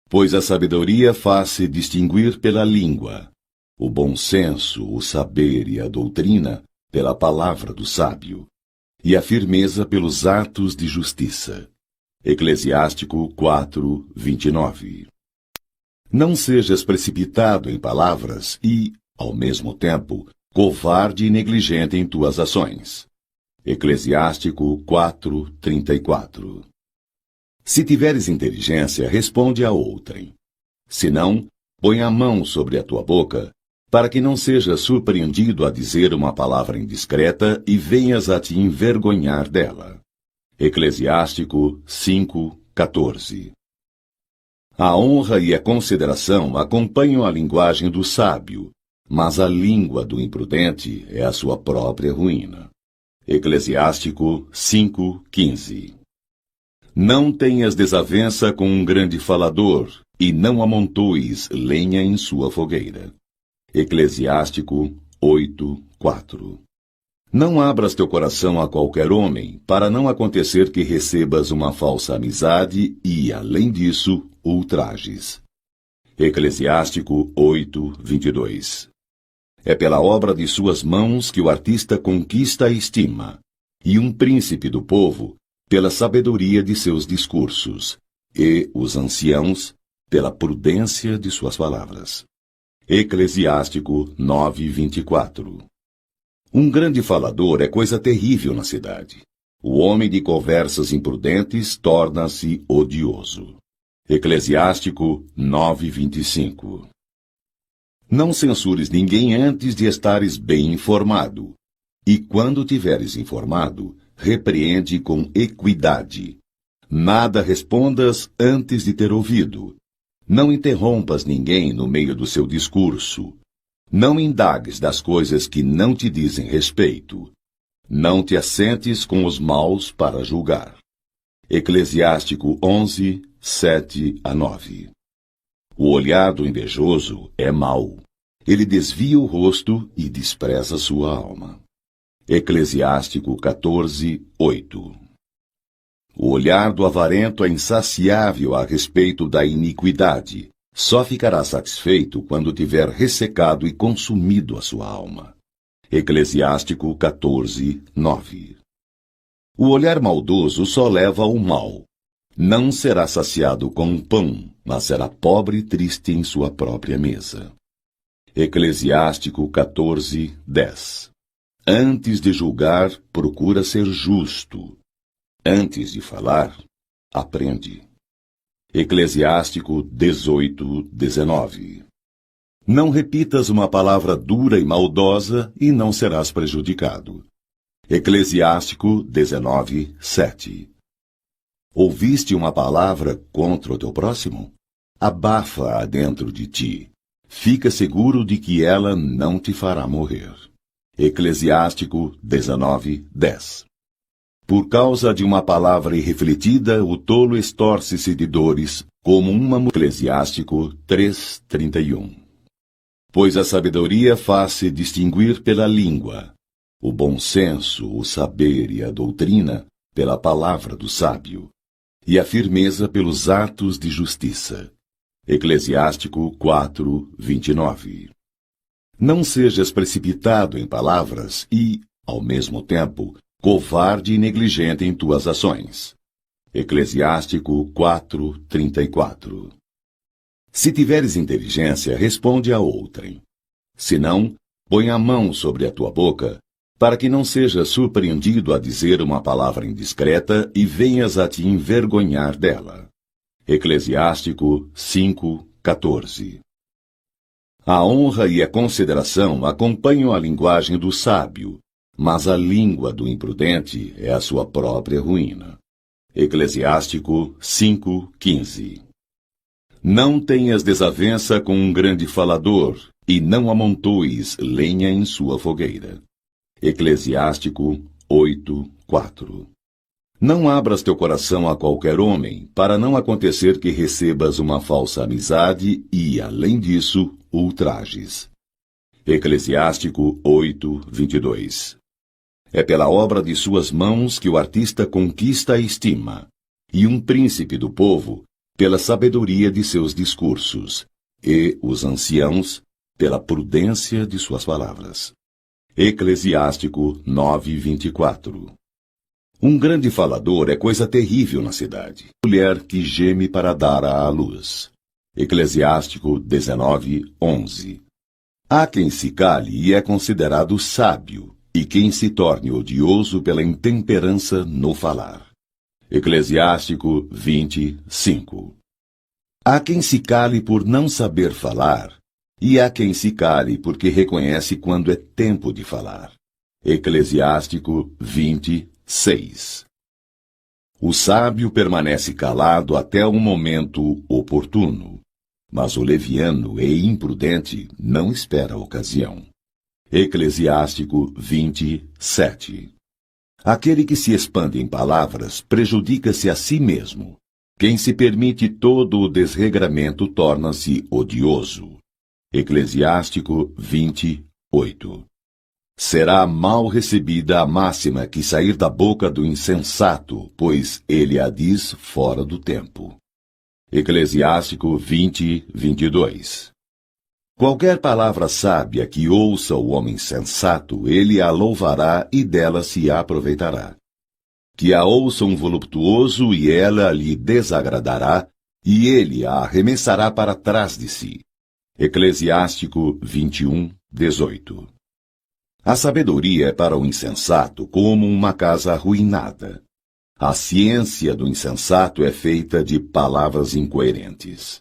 Pois a sabedoria faz-se distinguir pela língua, o bom senso, o saber e a doutrina pela palavra do sábio, e a firmeza pelos atos de justiça. Eclesiástico 4:29. Não sejas precipitado em palavras e, ao mesmo tempo, covarde e negligente em tuas ações. Eclesiástico 4:34. Se tiveres inteligência, responde a outrem. Se não, põe a mão sobre a tua boca, para que não sejas surpreendido a dizer uma palavra indiscreta e venhas a te envergonhar dela. Eclesiástico 5:14. A honra e a consideração acompanham a linguagem do sábio, mas a língua do imprudente é a sua própria ruína. Eclesiástico 5:15. Não tenhas desavença com um grande falador, e não amontoes lenha em sua fogueira. Eclesiástico 8:4. Não abras teu coração a qualquer homem, para não acontecer que recebas uma falsa amizade e, além disso, ultrajes. Eclesiástico 8:22. É pela obra de suas mãos que o artista conquista a estima, e um príncipe do povo pela sabedoria de seus discursos, e os anciãos pela prudência de suas palavras. Eclesiástico 9:24. Um grande falador é coisa terrível na cidade. O homem de conversas imprudentes torna-se odioso. Eclesiástico 9:25. Não censures ninguém antes de estares bem informado. E quando tiveres informado, repreende com equidade. Nada respondas antes de ter ouvido. Não interrompas ninguém no meio do seu discurso. Não indagues das coisas que não te dizem respeito. Não te assentes com os maus para julgar. Eclesiástico 11:7-9. O olhar do invejoso é mau. Ele desvia o rosto e despreza sua alma. Eclesiástico 14:8. O olhar do avarento é insaciável a respeito da iniquidade. Só ficará satisfeito quando tiver ressecado e consumido a sua alma. Eclesiástico 14:9. O olhar maldoso só leva ao mal. Não será saciado com pão, mas será pobre e triste em sua própria mesa. Eclesiástico 14:10. Antes de julgar, procura ser justo. Antes de falar, aprende. Eclesiástico 18:19. Não repitas uma palavra dura e maldosa e não serás prejudicado. Eclesiástico 19:7. Ouviste uma palavra contra o teu próximo? Abafa-a dentro de ti. Fica seguro de que ela não te fará morrer. Eclesiástico 19:10. Por causa de uma palavra irrefletida, o tolo estorce-se de dores, como uma Eclesiástico 3:31. Pois a sabedoria faz-se distinguir pela língua, o bom senso, o saber e a doutrina pela palavra do sábio, e a firmeza pelos atos de justiça. Eclesiástico 4:29. Não sejas precipitado em palavras e, ao mesmo tempo, covarde e negligente em tuas ações. Eclesiástico 4:34. Se tiveres inteligência, responde a outrem. Se não, põe a mão sobre a tua boca, para que não sejas surpreendido a dizer uma palavra indiscreta e venhas a te envergonhar dela. Eclesiástico 5:14. A honra e a consideração acompanham a linguagem do sábio, mas a língua do imprudente é a sua própria ruína. Eclesiástico 5:15. Não tenhas desavença com um grande falador, e não amontoes lenha em sua fogueira. Eclesiástico 8:4. Não abras teu coração a qualquer homem, para não acontecer que recebas uma falsa amizade e, além disso, ultrajes. Eclesiástico 8:22. É pela obra de suas mãos que o artista conquista a estima, e um príncipe do povo pela sabedoria de seus discursos, e os anciãos pela prudência de suas palavras. Eclesiástico 9:24. Um grande falador é coisa terrível na cidade, mulher que geme para dar à luz. Eclesiástico 19:11. Há quem se cale e é considerado sábio, e quem se torne odioso pela intemperança no falar. Eclesiástico 20:5. Há quem se cale por não saber falar, e há quem se cale porque reconhece quando é tempo de falar. Eclesiástico 20:6. O sábio permanece calado até o momento oportuno, mas o leviano e imprudente não espera a ocasião. Eclesiástico 20:7. Aquele que se expande em palavras prejudica-se a si mesmo. Quem se permite todo o desregramento torna-se odioso. Eclesiástico 20:8. Será mal recebida a máxima que sair da boca do insensato, pois ele a diz fora do tempo. Eclesiástico 20:22. Qualquer palavra sábia que ouça o homem sensato, ele a louvará e dela se aproveitará. Que a ouça um voluptuoso e ela lhe desagradará, e ele a arremessará para trás de si. Eclesiástico 21:18. A sabedoria é para o insensato como uma casa arruinada. A ciência do insensato é feita de palavras incoerentes.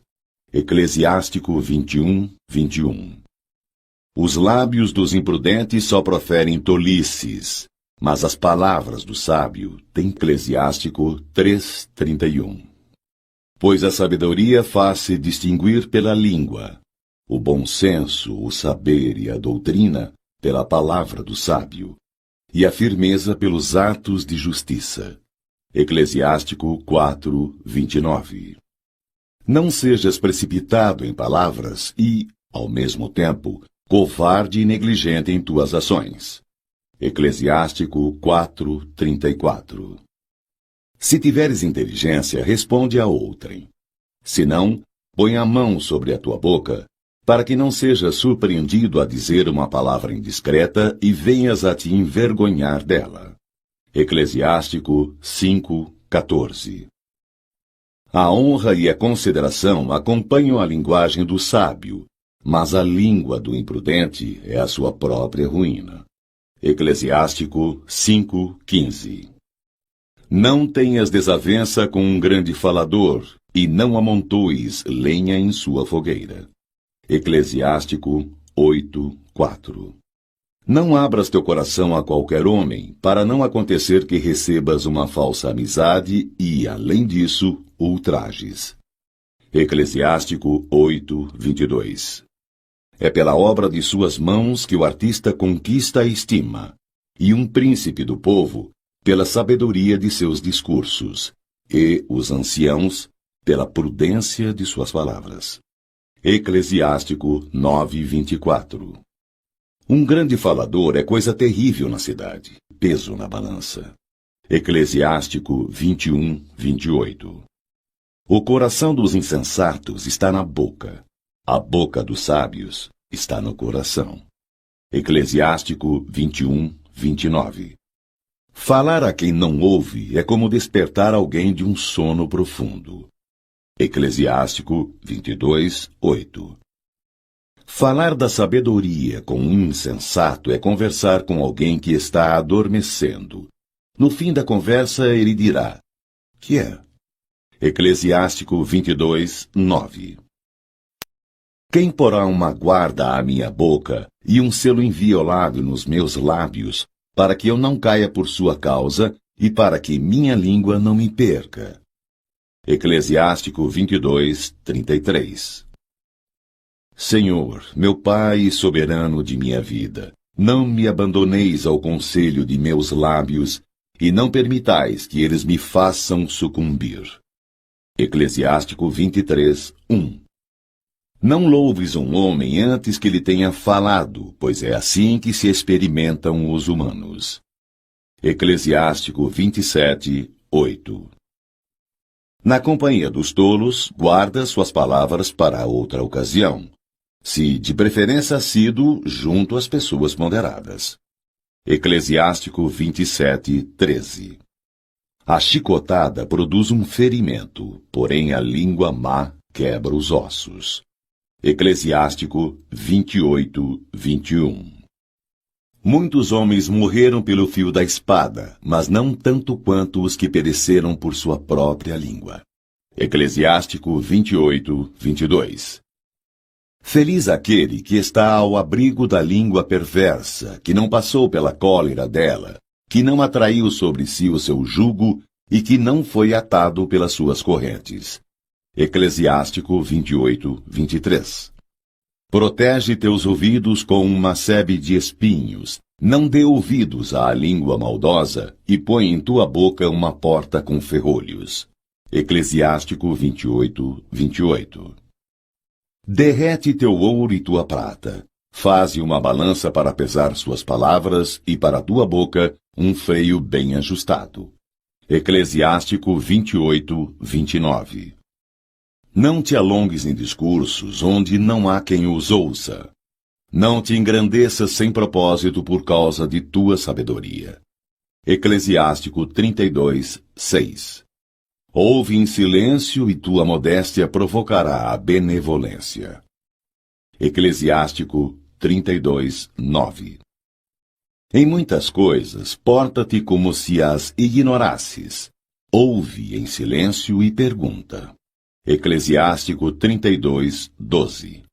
Eclesiástico 21:21. Os lábios dos imprudentes só proferem tolices, mas as palavras do sábio têm. Eclesiástico 3:31. Pois a sabedoria faz-se distinguir pela língua, o bom senso, o saber e a doutrina pela palavra do sábio, e a firmeza pelos atos de justiça. Eclesiástico 4:29. Não sejas precipitado em palavras e, ao mesmo tempo, covarde e negligente em tuas ações. Eclesiástico 4:34. Se tiveres inteligência, responde a outrem. Se não, põe a mão sobre a tua boca, para que não sejas surpreendido a dizer uma palavra indiscreta e venhas a te envergonhar dela. Eclesiástico 5:14. A honra e a consideração acompanham a linguagem do sábio, mas a língua do imprudente é a sua própria ruína. Eclesiástico 5:15. Não tenhas desavença com um grande falador, e não amontoes lenha em sua fogueira. Eclesiástico 8:4. Não abras teu coração a qualquer homem, para não acontecer que recebas uma falsa amizade e, além disso, ultrajes. Eclesiástico 8:22. É pela obra de suas mãos que o artista conquista a estima, e um príncipe do povo pela sabedoria de seus discursos, e os anciãos pela prudência de suas palavras. Eclesiástico 9:24. Um grande falador é coisa terrível na cidade, peso na balança. Eclesiástico 21:28. O coração dos insensatos está na boca, a boca dos sábios está no coração. Eclesiástico 21:29. Falar a quem não ouve é como despertar alguém de um sono profundo. Eclesiástico 22:8. Falar da sabedoria com um insensato é conversar com alguém que está adormecendo. No fim da conversa ele dirá: "Que é?" Eclesiástico 22:9. Quem porá uma guarda à minha boca e um selo inviolado nos meus lábios, para que eu não caia por sua causa e para que minha língua não me perca? Eclesiástico 22:33. Senhor, meu Pai e soberano de minha vida, não me abandoneis ao conselho de meus lábios e não permitais que eles me façam sucumbir. Eclesiástico 23:1. Não louves um homem antes que lhe tenha falado, pois é assim que se experimentam os humanos. Eclesiástico 27:8. Na companhia dos tolos, guarda suas palavras para outra ocasião, se de preferência assíduo junto às pessoas ponderadas. Eclesiástico 27:13. A chicotada produz um ferimento, porém a língua má quebra os ossos. Eclesiástico 28:21. Muitos homens morreram pelo fio da espada, mas não tanto quanto os que pereceram por sua própria língua. Eclesiástico 28:22. Feliz aquele que está ao abrigo da língua perversa, que não passou pela cólera dela, que não atraiu sobre si o seu jugo e que não foi atado pelas suas correntes. Eclesiástico 28:23. Protege teus ouvidos com uma sebe de espinhos, não dê ouvidos à língua maldosa e põe em tua boca uma porta com ferrolhos. Eclesiástico 28:28. Derrete teu ouro e tua prata. Faze uma balança para pesar suas palavras e para tua boca um freio bem ajustado. Eclesiástico 28:29. Não te alongues em discursos onde não há quem os ouça. Não te engrandeças sem propósito por causa de tua sabedoria. Eclesiástico 32:6. Ouve em silêncio e tua modéstia provocará a benevolência. Eclesiástico 32:9. Em muitas coisas, porta-te como se as ignorasses. Ouve em silêncio e pergunta. Eclesiástico 32:12.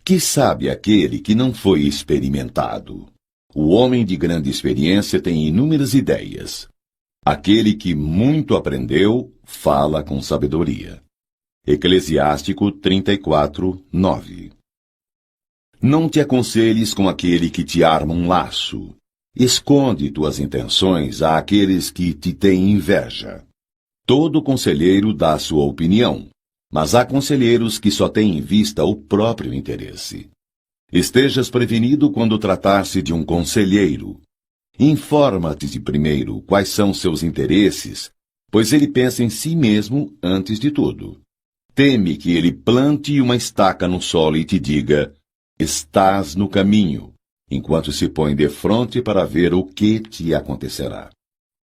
Que sabe aquele que não foi experimentado? O homem de grande experiência tem inúmeras ideias. Aquele que muito aprendeu, fala com sabedoria. Eclesiástico 34:9. Não te aconselhes com aquele que te arma um laço. Esconde tuas intenções àqueles que te têm inveja. Todo conselheiro dá sua opinião, mas há conselheiros que só têm em vista o próprio interesse. Estejas prevenido quando tratar-se de um conselheiro. Informa-te de primeiro quais são seus interesses, pois ele pensa em si mesmo antes de tudo. Teme que ele plante uma estaca no solo e te diga: estás no caminho, enquanto se põe defronte para ver o que te acontecerá.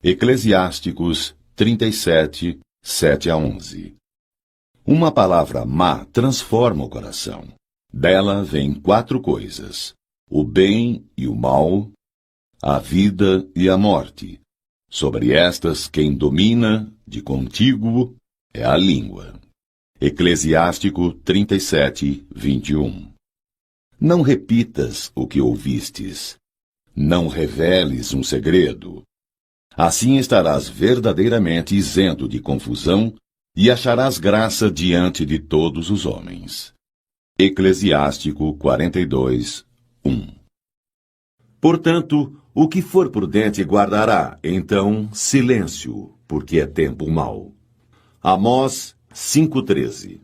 Eclesiásticos 37, 7-11. Uma palavra má transforma o coração. Dela vêm 4 coisas: o bem e o mal, a vida e a morte. Sobre estas, quem domina, de contíguo, é a língua. Eclesiástico 37:21. Não repitas o que ouvistes. Não reveles um segredo. Assim estarás verdadeiramente isento de confusão e acharás graça diante de todos os homens. Eclesiástico 42:1. Portanto, o que for prudente guardará, então, silêncio, porque é tempo mau. Amós 5:13.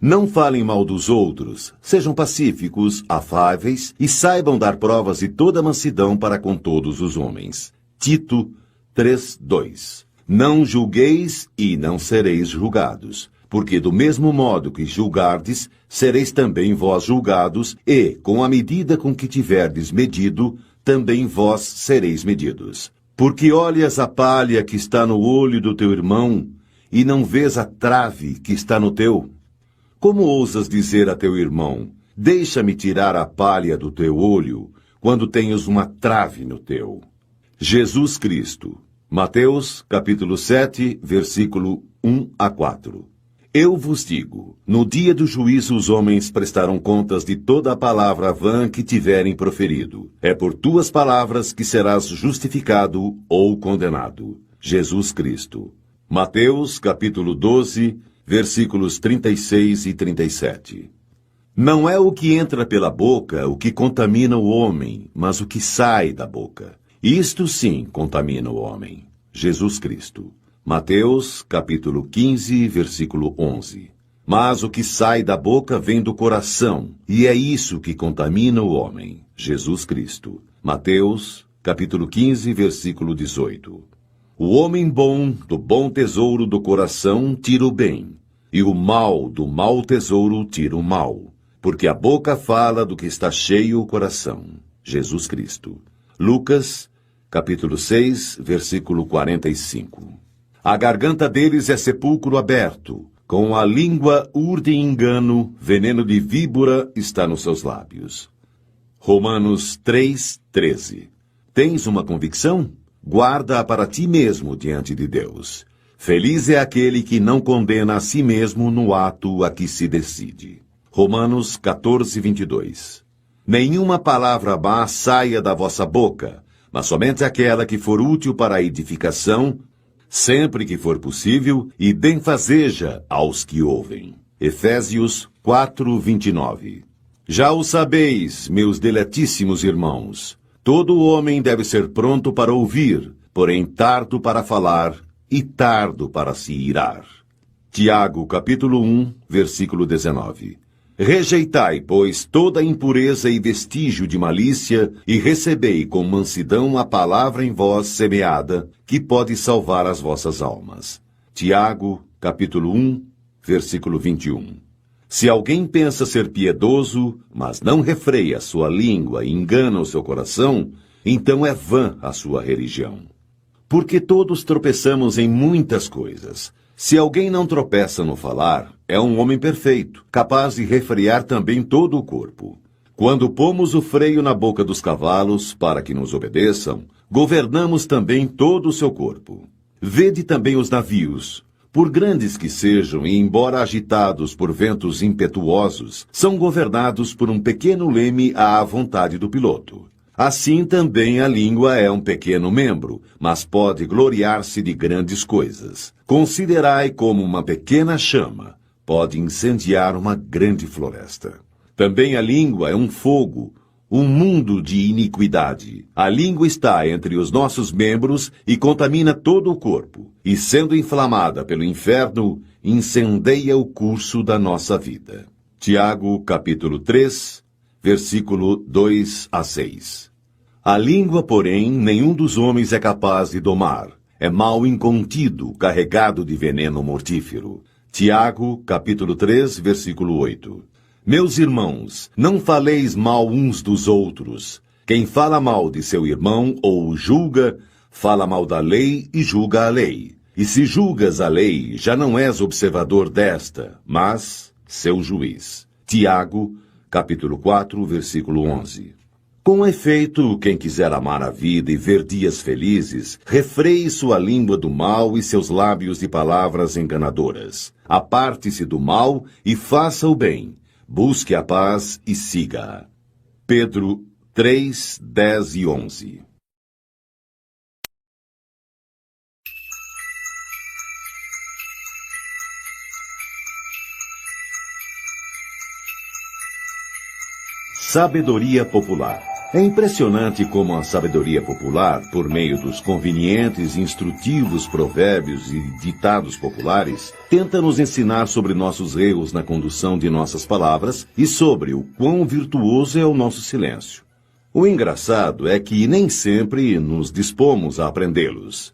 Não falem mal dos outros, sejam pacíficos, afáveis e saibam dar provas de toda mansidão para com todos os homens. Tito 3:2. Não julgueis e não sereis julgados, porque do mesmo modo que julgardes, sereis também vós julgados, e, com a medida com que tiverdes medido, também vós sereis medidos. Porque olhas a palha que está no olho do teu irmão, e não vês a trave que está no teu? Como ousas dizer a teu irmão, deixa-me tirar a palha do teu olho, quando tens uma trave no teu? Jesus Cristo. Mateus, capítulo 7, versículo 1-4. Eu vos digo, no dia do juízo os homens prestarão contas de toda a palavra vã que tiverem proferido. É por tuas palavras que serás justificado ou condenado. Jesus Cristo. Mateus, capítulo 12, versículos 36 e 37. Não é o que entra pela boca o que contamina o homem, mas o que sai da boca. Isto sim contamina o homem. Jesus Cristo. Mateus, capítulo 15, versículo 11. Mas o que sai da boca vem do coração, e é isso que contamina o homem. Jesus Cristo. Mateus, capítulo 15, versículo 18. O homem bom, do bom tesouro do coração, tira o bem, e o mal, do mau tesouro, tira o mal. Porque a boca fala do que está cheio o coração. Jesus Cristo. Lucas, capítulo 6, versículo 45. A garganta deles é sepulcro aberto, com a língua urdem engano, veneno de víbora está nos seus lábios. Romanos 3:13. Tens uma convicção? Guarda-a para ti mesmo diante de Deus. Feliz é aquele que não condena a si mesmo no ato a que se decide. Romanos 14:22. Nenhuma palavra má saia da vossa boca, mas somente aquela que for útil para a edificação, sempre que for possível, e benfazeja aos que ouvem. Efésios 4:29. Já o sabeis, meus diletíssimos irmãos, todo homem deve ser pronto para ouvir, porém tardo para falar e tardo para se irar. Tiago, capítulo 1, versículo 19. Rejeitai, pois, toda impureza e vestígio de malícia, e recebei com mansidão a palavra em vós semeada, que pode salvar as vossas almas. Tiago, capítulo 1, versículo 21. Se alguém pensa ser piedoso, mas não refreia sua língua e engana o seu coração, então é vã a sua religião. Porque todos tropeçamos em muitas coisas. Se alguém não tropeça no falar, é um homem perfeito, capaz de refrear também todo o corpo. Quando pomos o freio na boca dos cavalos para que nos obedeçam, governamos também todo o seu corpo. Vede também os navios. Por grandes que sejam e embora agitados por ventos impetuosos, são governados por um pequeno leme à vontade do piloto. Assim também a língua é um pequeno membro, mas pode gloriar-se de grandes coisas. Considerai como uma pequena chama pode incendiar uma grande floresta. Também a língua é um fogo, um mundo de iniquidade. A língua está entre os nossos membros e contamina todo o corpo, e sendo inflamada pelo inferno, incendeia o curso da nossa vida. Tiago, capítulo 3, versículo 2-6. A língua, porém, nenhum dos homens é capaz de domar. É mal incontido, carregado de veneno mortífero. Tiago, capítulo 3, versículo 8. Meus irmãos, não faleis mal uns dos outros. Quem fala mal de seu irmão ou o julga, fala mal da lei e julga a lei. E se julgas a lei, já não és observador desta, mas seu juiz. Tiago, capítulo 4, versículo 11. Com efeito, quem quiser amar a vida e ver dias felizes, refreie sua língua do mal e seus lábios de palavras enganadoras. Aparte-se do mal e faça o bem. Busque a paz e siga-a. Pedro 3, 10 e 11. Sabedoria popular. É impressionante como a sabedoria popular, por meio dos convenientes e instrutivos provérbios e ditados populares, tenta nos ensinar sobre nossos erros na condução de nossas palavras e sobre o quão virtuoso é o nosso silêncio. O engraçado é que nem sempre nos dispomos a aprendê-los.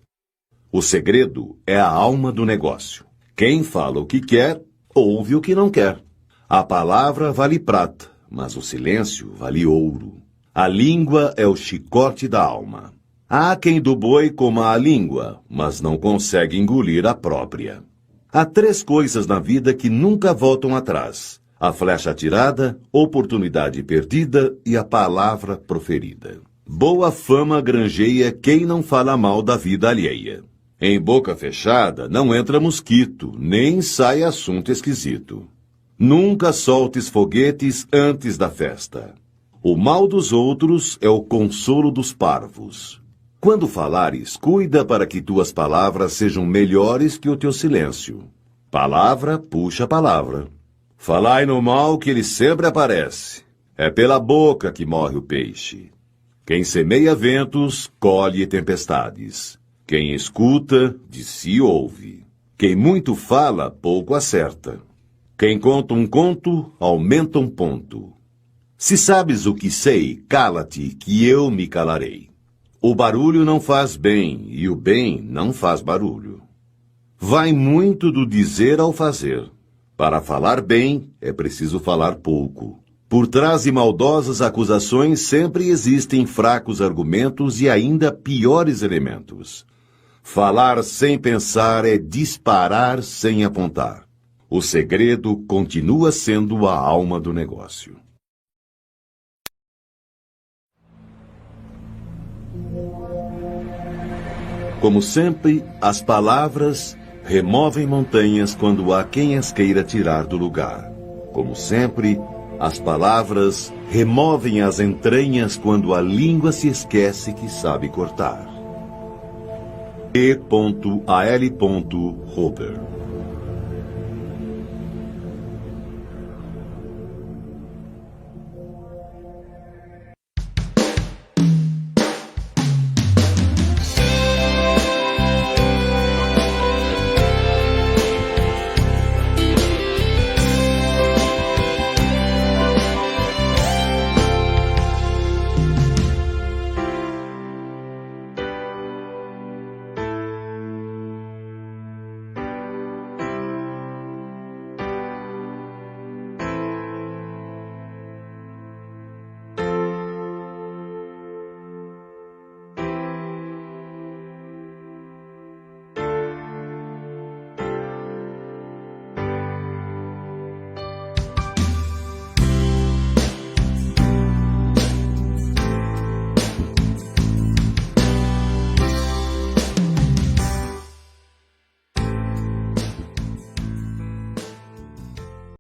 O segredo é a alma do negócio. Quem fala o que quer, ouve o que não quer. A palavra vale prata, mas o silêncio vale ouro. A língua é o chicote da alma. Há quem do boi coma a língua, mas não consegue engolir a própria. Há 3 coisas na vida que nunca voltam atrás: a flecha atirada, oportunidade perdida e a palavra proferida. Boa fama granjeia quem não fala mal da vida alheia. Em boca fechada não entra mosquito, nem sai assunto esquisito. Nunca soltes foguetes antes da festa. O mal dos outros é o consolo dos parvos. Quando falares, cuida para que tuas palavras sejam melhores que o teu silêncio. Palavra puxa palavra. Falai no mal que ele sempre aparece. É pela boca que morre o peixe. Quem semeia ventos, colhe tempestades. Quem escuta, de si ouve. Quem muito fala, pouco acerta. Quem conta um conto, aumenta um ponto. Se sabes o que sei, cala-te, que eu me calarei. O barulho não faz bem, e o bem não faz barulho. Vai muito do dizer ao fazer. Para falar bem, é preciso falar pouco. Por trás de maldosas acusações sempre existem fracos argumentos e ainda piores elementos. Falar sem pensar é disparar sem apontar. O segredo continua sendo a alma do negócio. Como sempre, as palavras removem montanhas quando há quem as queira tirar do lugar. Como sempre, as palavras removem as entranhas quando a língua se esquece que sabe cortar. E.A.L. Rober